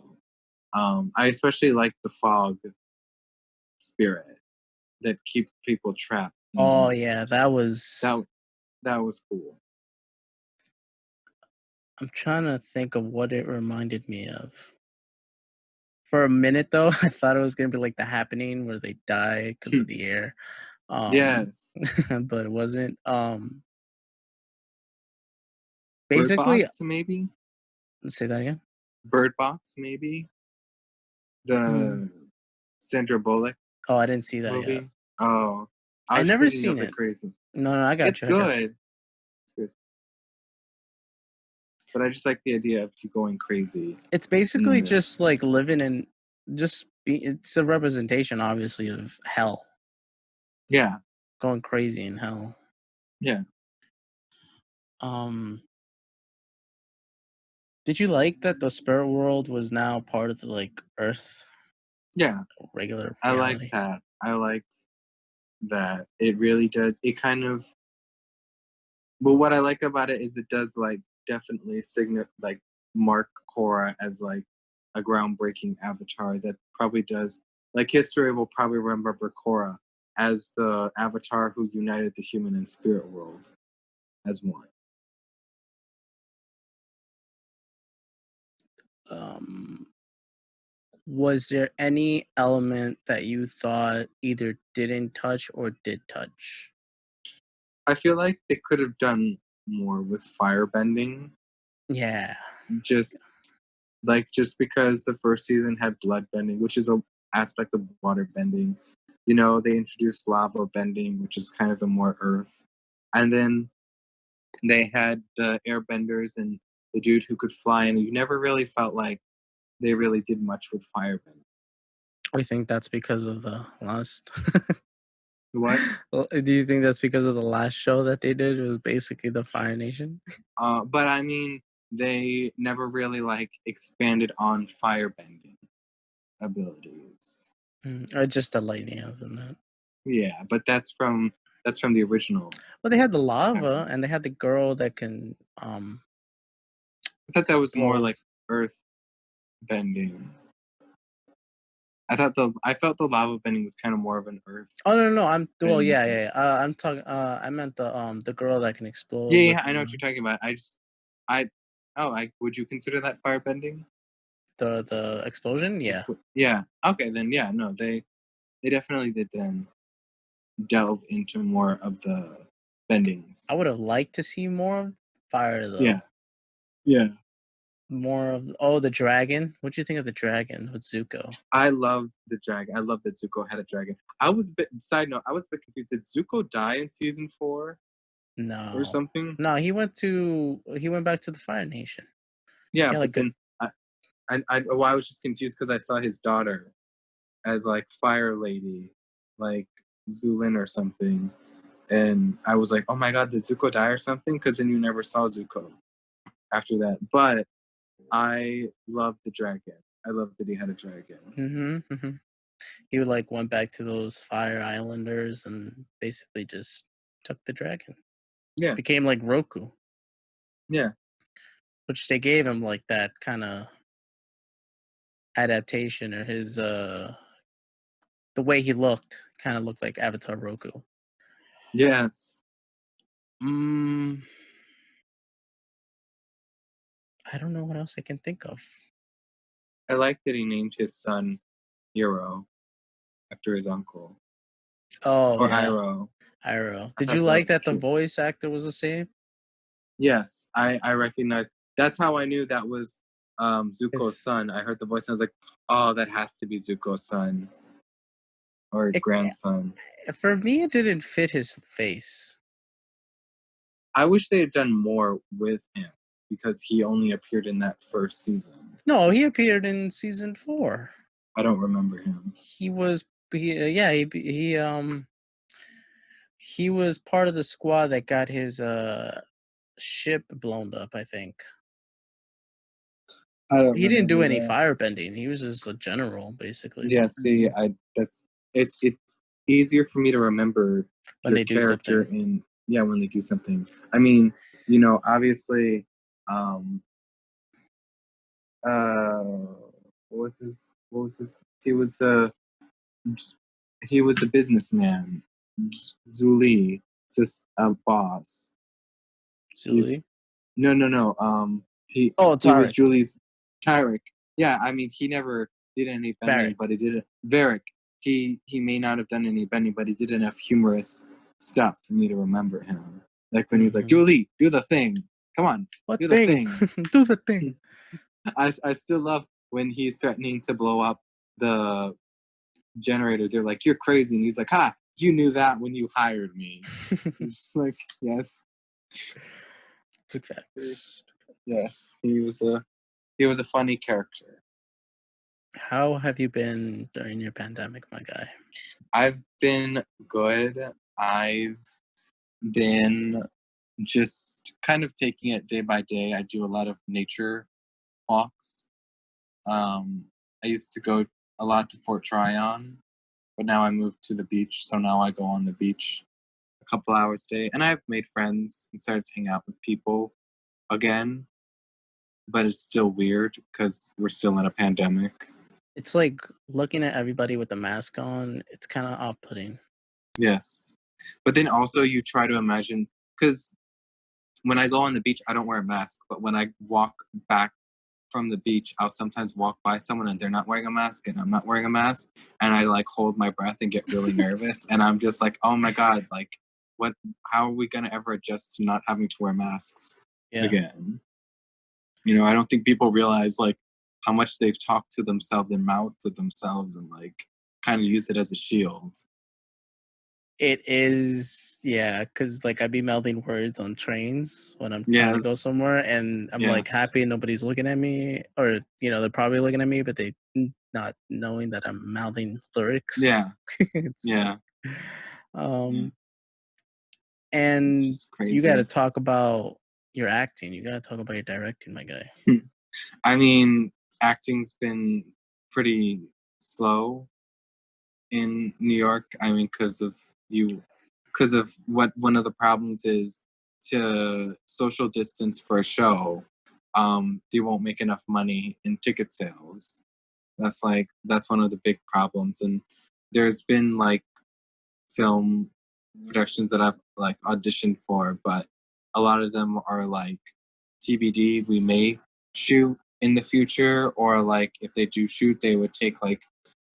I especially like the fog spirit that keep people trapped in the Oh yeah, mist. that was. That that was cool. I'm trying to think of what it reminded me of. For a minute though, I thought it was gonna be like The Happening where they die because of the air. Um, Yes, but it wasn't. Bird Basically, Box maybe. say that again. Bird Box maybe. Hmm. The Sandra Bullock Oh, I didn't see that yet. movie. Oh, I I was just never thinking seen of it it. crazy. No, no, I It's got you. I got you. good. It's good. But I just like the idea of you going crazy It's in the basically just mist. like living in it's a representation obviously of hell, Yeah, going crazy in hell. yeah, Um, did you like that the spirit world was now part of the like Earth yeah. regular I like reality? that. I liked. that it really does. It kind of, but what I like about it is it does like definitely like mark Korra as like a groundbreaking avatar that probably does, like, history will probably remember Korra as the avatar who united the human and spirit world as one. Um, was there any element that you thought either didn't touch or did touch? I feel like they could have done more with firebending, Yeah. just just because the first season had blood bending, which is a aspect of water bending. You know, they introduced lava bending, which is kind of a more earth. And then they had the airbenders and the dude who could fly, and you never really felt like they really did much with firebending. I think that's because of the last. What? Well, do you think that's because of the last show that they did? It was basically the Fire Nation, But I mean, they never really like expanded on firebending abilities. or just the lightning other than that. Yeah, but that's from the original. Well, they had the Fire lava Bending. and they had the girl that can I thought that was more explode. like earth bending. I felt the lava bending was kind of more of an earth Oh no, no, no, I'm well, yeah, bending. yeah, yeah. I'm talking. I meant the girl that can explode Yeah, with yeah, I know what you're talking about. I oh, I would you consider that fire bending? the explosion. Yeah, Yeah. Okay, then yeah, no, they definitely did then delve into more of the I bendings. would have liked to see more of fire Yeah, though. yeah. More of the dragon. What do you think of the dragon with Zuko? I love the dragon. I love that Zuko had a dragon. I was a bit side note, I was a bit confused. Did Zuko die in season 4 or No, something? no, he went back to the Fire Nation. Yeah, Yeah, but like good. then well, I was just confused because I saw his daughter as like Fire Lady, like Zulin or something, and I was like, oh my god, did Zuko die or something? Because then you never saw Zuko after that. But I love the dragon. I love that he had a dragon. Mm-hmm. He would like went back to those Fire Islanders and basically just took the dragon. Yeah, Became like Roku, yeah, which they gave him like that kind of adaptation or his the way he looked kind of looked like Avatar Roku. yes. Mm, I don't know what else I can think of. I like that he named his son Hero after his uncle, Oh or yeah, Iroh. Iroh. I Did you thought that like was that the cute. voice actor was the same? Yes, I recognize. That's how I knew that was Zuko's His son. I heard the voice and I was like, oh, that has to be Zuko's son or it, grandson. for me, it didn't fit his face. I wish they had done more with him because he only appeared in that first season. No, he appeared in season 4. I don't remember him. He was yeah, he was part of the squad that got his ship blown up, I think. I don't He didn't do remember any that. firebending. He was just a general, basically. Yeah, see, I that's it's easier for me to remember When your they do character something. in, yeah, when they do something. I mean, obviously, um, uh, what was his? He was the businessman, Zuli, just a boss. He's Zuli. No, no, no. He Oh, he was Tarek. Julie's Tyrick. Yeah, I mean, he never did any bending, Varric. but he did it. Varric. He may not have done any bending, but he did enough humorous stuff for me to remember him. Like when he's like, Hmm. Julie, do the thing. Come on, What do the thing? thing. Do the thing. I still love when he's threatening to blow up the generator. They're like, you're crazy, and he's like, ha, you knew that when you hired me. It's like, yes, Big facts. yes, he was a funny character. How have you been during your pandemic, my guy? I've been good. I've been just kind of taking it day by day. I do a lot of nature walks. I used to go a lot to Fort Tryon, but now I moved to the beach, so now I go on the beach a couple hours a day, and I've made friends and started to hang out with people again, but it's still weird because we're still in a pandemic. It's like looking at everybody with the mask on, it's kind of off-putting. Yes. But then also you try to imagine, because when I go on the beach, I don't wear a mask, but when I walk back from the beach, I'll sometimes walk by someone and they're not wearing a mask and I'm not wearing a mask. And I like hold my breath and get really nervous. And I'm just like, oh my God, like, what, how are we going to ever adjust to not having to wear masks Yeah. again? I don't think people realize like how much they've talked to themselves and mouthed to themselves and like kind of use it as a shield. It is, yeah, because like, I be mouthing words on trains when I'm trying to go Yes. somewhere, and I'm, like, Yes. happy nobody's looking at me or, they're probably looking at me, but they not knowing that I'm mouthing lyrics. Yeah. It's Yeah. Yeah. um, It's and just you gotta crazy. talk about your acting, you gotta talk about your directing, my guy. I mean, acting's been pretty slow in New York. I mean, because of what one of the problems is to social distance for a show. They won't make enough money in ticket sales. That's one of the big problems. And there's been like film productions that I've like auditioned for, but a lot of them are like TBD. We may shoot in the future, or like if they do shoot, they would take like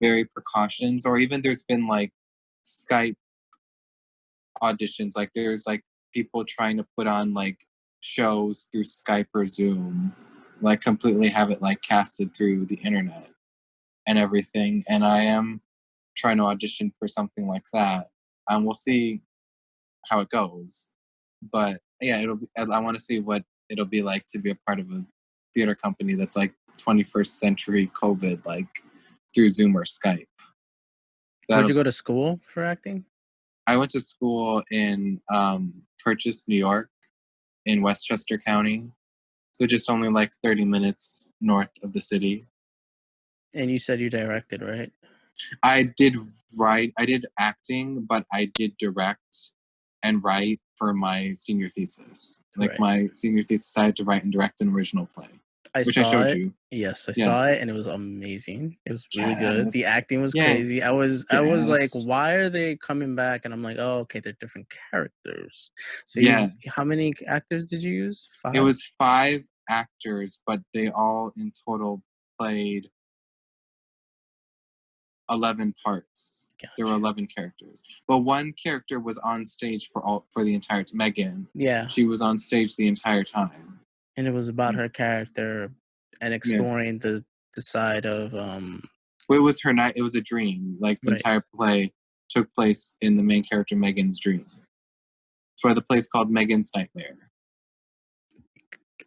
very precautions. Or even there's been like Skype auditions. Like there's like people trying to put on like shows through Skype or Zoom, like completely have it like casted through the internet and everything. And I am trying to audition for something like that. We'll see how it goes. But yeah, I want to see what it'll be like to be a part of a theater company that's like 21st century COVID, like through Zoom or Skype. Where'd you That'll. go to school for acting? I went to school in Purchase, New York, in Westchester County, so just only like 30 minutes north of the city. And you said you directed, right? I did write, I did acting, but I did direct and write for my senior thesis. Like Right. my senior thesis, I had to write and direct an original play, I which I saw showed it. you. Yes, I saw Yes. it, and it was amazing. It was really good. The Yes. acting was Yeah. crazy. I was like, Yes. "Why are they coming back?" And I'm like, "Oh, okay, they're different characters." So how Yes. many actors did you use? It 5? was 5 actors, but they all in total played 11 parts. There were Gotcha. 11 characters. But one character was on stage for the entire time. Megan. Yeah, She was on stage the entire time. and it was about her character and Yes. exploring the side of Well, it was her night. It was a dream. Like the right. entire play took place in the main character Megan's dream. That's why the play's called Megan's Nightmare.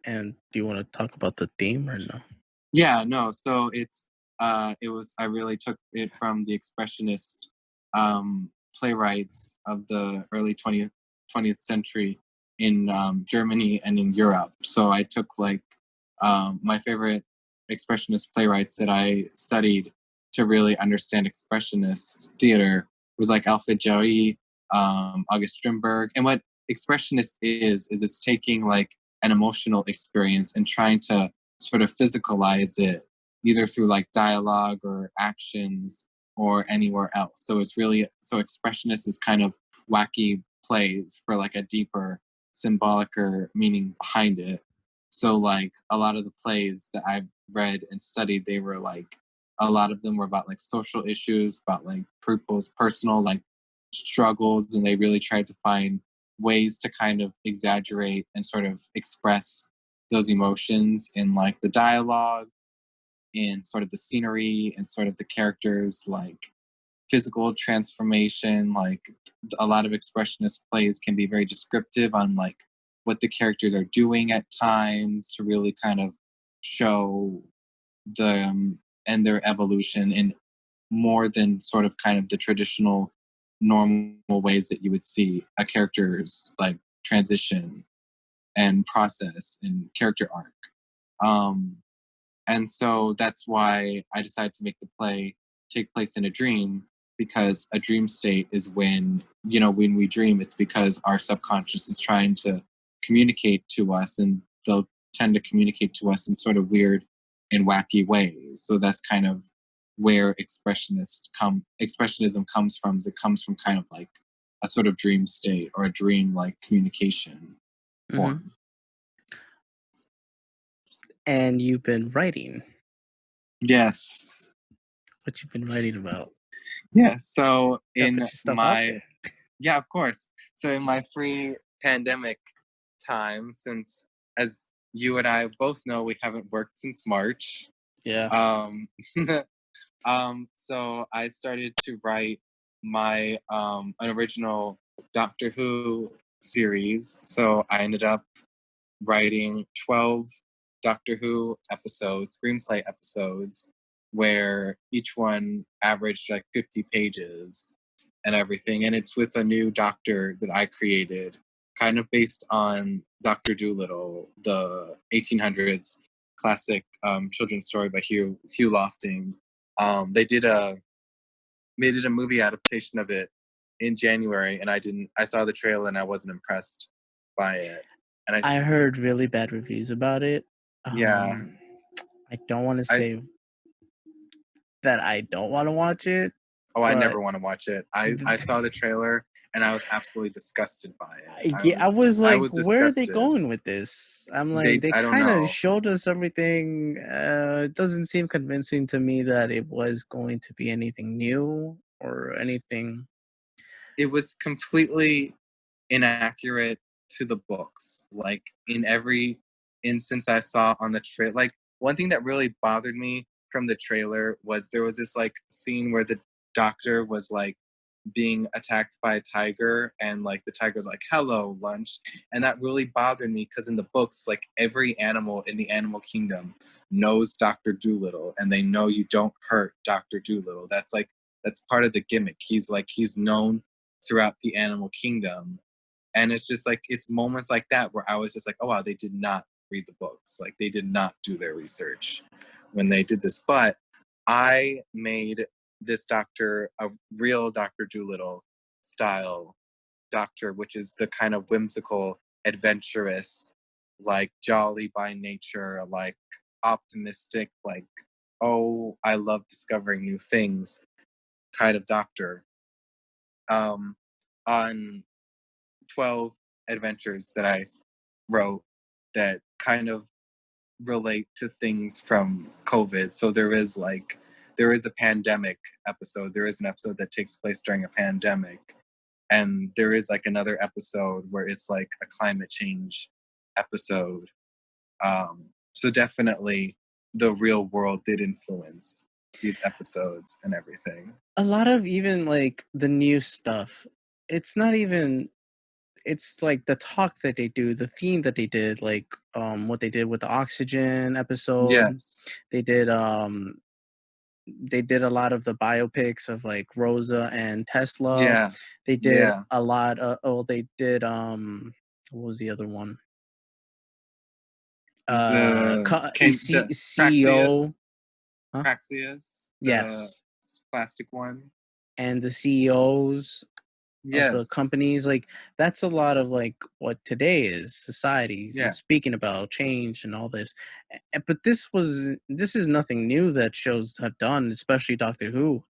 And do you want to talk about the theme or no? Yeah, no. So it was I really took it from the expressionist playwrights of the early 20th century in Germany and in Europe. So I took like my favorite expressionist playwrights that I studied to really understand expressionist theater was like Alfred Jarry, August Strindberg. And what expressionist is it's taking like an emotional experience and trying to sort of physicalize it either through like dialogue or actions or anywhere else. So it's really so expressionist is kind of wacky plays for like a deeper symbolic or meaning behind it. So like a lot of the plays that I've read and studied, they were like a lot of them were about like social issues, about like people's personal like struggles, and they really tried to find ways to kind of exaggerate and sort of express those emotions in like the dialogue, in sort of the scenery, and sort of the characters like physical transformation. Like a lot of expressionist plays can be very descriptive on like what the characters are doing at times to really kind of show them and their evolution in more than sort of kind of the traditional normal ways that you would see a character's like transition and process and character arc. Um, and so that's why I decided to make the play take place in a dream, because a dream state is when, you know, when we dream, it's because our subconscious is trying to communicate to us, and they'll tend to communicate to us in sort of weird and wacky ways. So that's kind of where expressionism comes from. Is it comes from kind of like a sort of dream state or a dream like communication Hmm. form. And you've been writing. Yes. What you've been writing about? Yeah. So Gotta in put your stuff out my there. yeah, of course. So in my free pandemic time, since as you and I both know, we haven't worked since March. Yeah. Um, so I started to write my an original Doctor Who series. So I ended up writing 12 Doctor Who episodes, screenplay episodes, where each one averaged like 50 pages and everything. And it's with a new doctor that I created, kind of based on Dr. Dolittle, the 1800s classic children's story by Hugh Lofting. They did a movie adaptation of it in January, and I saw the trailer and I wasn't impressed by it. And I I heard really bad reviews about it. yeah, Um, I don't want to I say that I don't want to watch it, oh, I but never want to watch it. I saw the trailer and I was absolutely disgusted by it. yeah, I was I like, was where are they disgusted. going with this? I'm like, they I don't kind of know. showed us everything. It doesn't seem convincing to me that it was going to be anything new or anything. It was completely inaccurate to the books. Like in every instance I saw on the trailer, like one thing that really bothered me from the trailer was there was this like scene where the doctor was like being attacked by a tiger, and like the tiger's like hello lunch, and that really bothered me because in the books like every animal in the animal kingdom knows Dr. Doolittle, and they know you don't hurt Dr. Doolittle. That's part of the gimmick. He's known throughout the animal kingdom, and it's just like it's moments like that where I was just like, oh wow, they did not read the books. Like they did not do their research when they did this. But I made this doctor a real Dr. Doolittle style doctor, which is the kind of whimsical, adventurous, like jolly by nature, like optimistic, like, oh, I love discovering new things kind of doctor. Um, on 12 adventures that I wrote that kind of relate to things from COVID. So there is a pandemic episode. There is an episode that takes place during a pandemic. And there is like another episode where it's like a climate change episode. So definitely the real world did influence these episodes and everything. A lot of even like the new stuff, it's not even it's like the talk that they do, the theme that they did, like what they did with the oxygen episode. Yes. They did they did a lot of the biopics of like Rosa and Tesla. Yeah. They did Yeah. a lot of they did what was the other one? The CEO, huh? Praxius, the Yes. plastic one. And the CEOs of the Yes. companies, like that's a lot of like what today is society Yeah. is speaking about change and all this. But this is nothing new that shows have done, especially Doctor Who,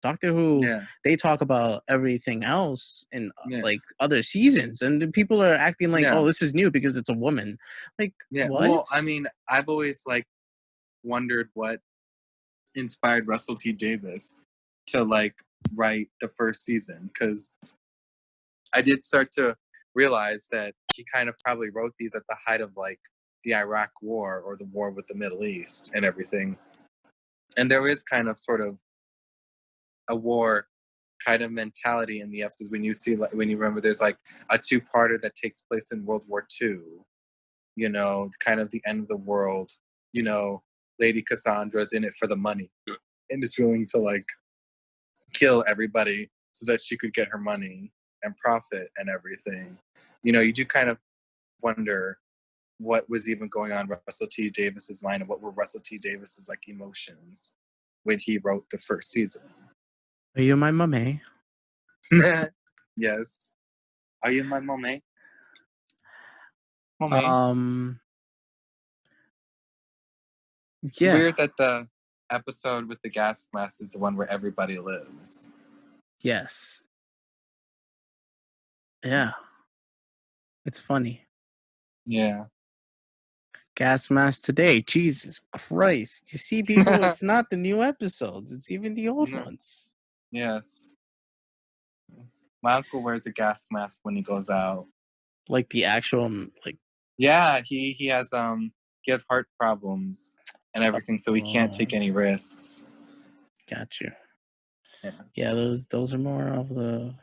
Yeah. they talk about everything else in Yeah. like other seasons, and the people are acting like, Yeah. oh, this is new because it's a woman. Like Yeah. what? Well, I mean, I've always like wondered what inspired Russell T Davis to like write the first season, because I did start to realize that he kind of probably wrote these at the height of like the Iraq War or the war with the Middle East and everything. And there is kind of sort of a war kind of mentality in the episodes when you see like when you remember there's like a two-parter that takes place in World War II, you know, kind of the end of the world, you know, Lady Cassandra's in it for the money and is willing to like kill everybody so that she could get her money and profit and everything. You know, you do kind of wonder what was even going on in Russell T Davis's mind and what were Russell T Davis's like emotions when he wrote the first season. Are you my mummy? Yes. Are you my mommy? It's Yeah. weird that the episode with the gas mask is the one where everybody lives. Yes. Yeah. Yes. It's funny. Yeah. Gas mask today. Jesus Christ. You see, people, it's not the new episodes, it's even the old No. ones. Yes. Yes. My uncle wears a gas mask when he goes out. Like the actual, like, Yeah, he has heart problems and everything, so he can't take oh, any risks. got you. Yeah. Yeah, those are more of the,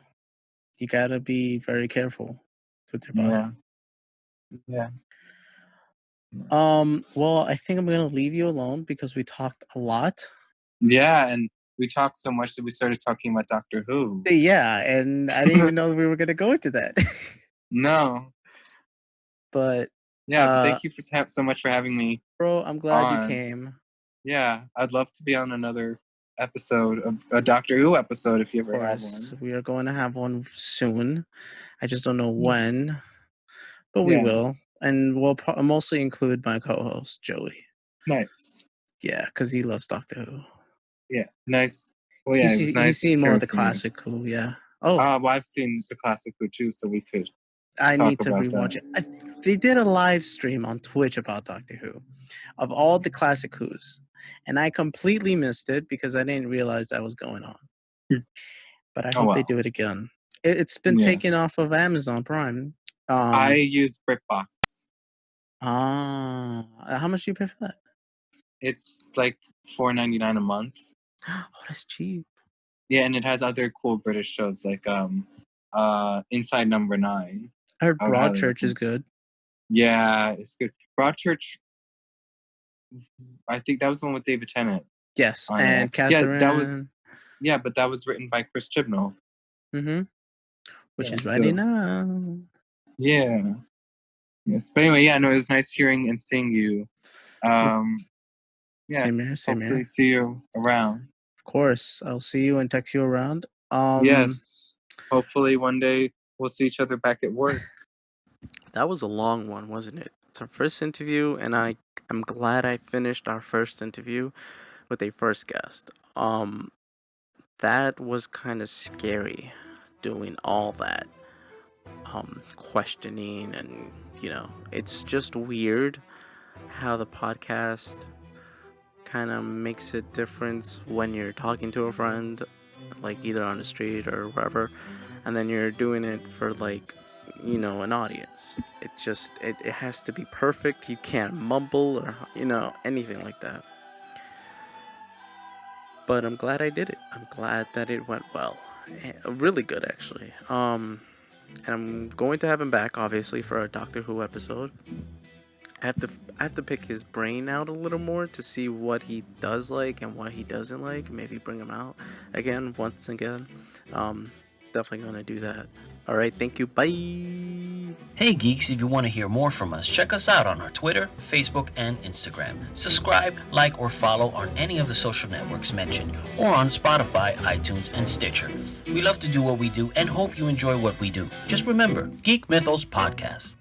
you gotta be very careful with your body. Yeah. Yeah. Well, I think I'm gonna leave you alone because we talked a lot. Yeah, and we talked so much that we started talking about Doctor Who. Yeah, and I didn't even know we were gonna go into that. No. But Yeah, but thank you so much for having me bro, I'm glad you on. came. Yeah, I'd love to be on another episode, a Doctor Who episode, if you Of ever have course, one. we are going to have one soon. I just don't know Yeah. when, but we Yeah. will. And we'll mostly include my co-host Joey. Nice. Yeah, because he loves Doctor Who. Yeah, nice. Well, yeah, it was He's nice seen more of hearing the from you. classic Who. Yeah. Oh, Well, I've seen the classic Who too, so we could I talk need to about rewatch that. it. They did a live stream on Twitch about Doctor Who, of all the classic Who's, and I completely missed it because I didn't realize that was going on. But I Oh hope they well. do it again. It's been Yeah. taken off of Amazon Prime. I use BrickBox. How much do you pay for that? It's like $4.99 a month. Oh, that's cheap. Yeah, and it has other cool British shows like Inside Number 9. I heard I would highly Broadchurch is recommend. good. Yeah, it's good. Broadchurch, I think that was the one with David Tennant. Yes, On and it. Yeah, Catherine. but that was written by Chris Chibnall. Mm-hmm. Which Yeah, is ready now. Yeah. Yes. But anyway, yeah, no, it was nice hearing and seeing you. Yeah. Same here. Hopefully see you around. Of course, I'll see you and text you around. Yes. Hopefully one day we'll see each other back at work. That was a long one, wasn't it? It's our first interview, and I'm glad I finished our first interview with a first guest. That was kind of scary, doing all that, questioning, and it's just weird how the podcast kind of makes a difference when you're talking to a friend, like either on the street or wherever, and then you're doing it for like an audience. It has to be perfect. You can't mumble or anything like that. But I'm glad I did it. I'm glad that it went well. Really good, actually. And I'm going to have him back, obviously, for a Doctor Who episode. I have to pick his brain out a little more to see what he does like and what he doesn't like. Maybe bring him out again, once again. Definitely gonna do that. All right, thank you. Bye. Hey geeks, if you want to hear more from us, check us out on our Twitter, Facebook, and Instagram. Subscribe, like, or follow on any of the social networks mentioned, or on Spotify, iTunes, and Stitcher. We love to do what we do and hope you enjoy what we do. Just remember, Geek Mythos Podcast.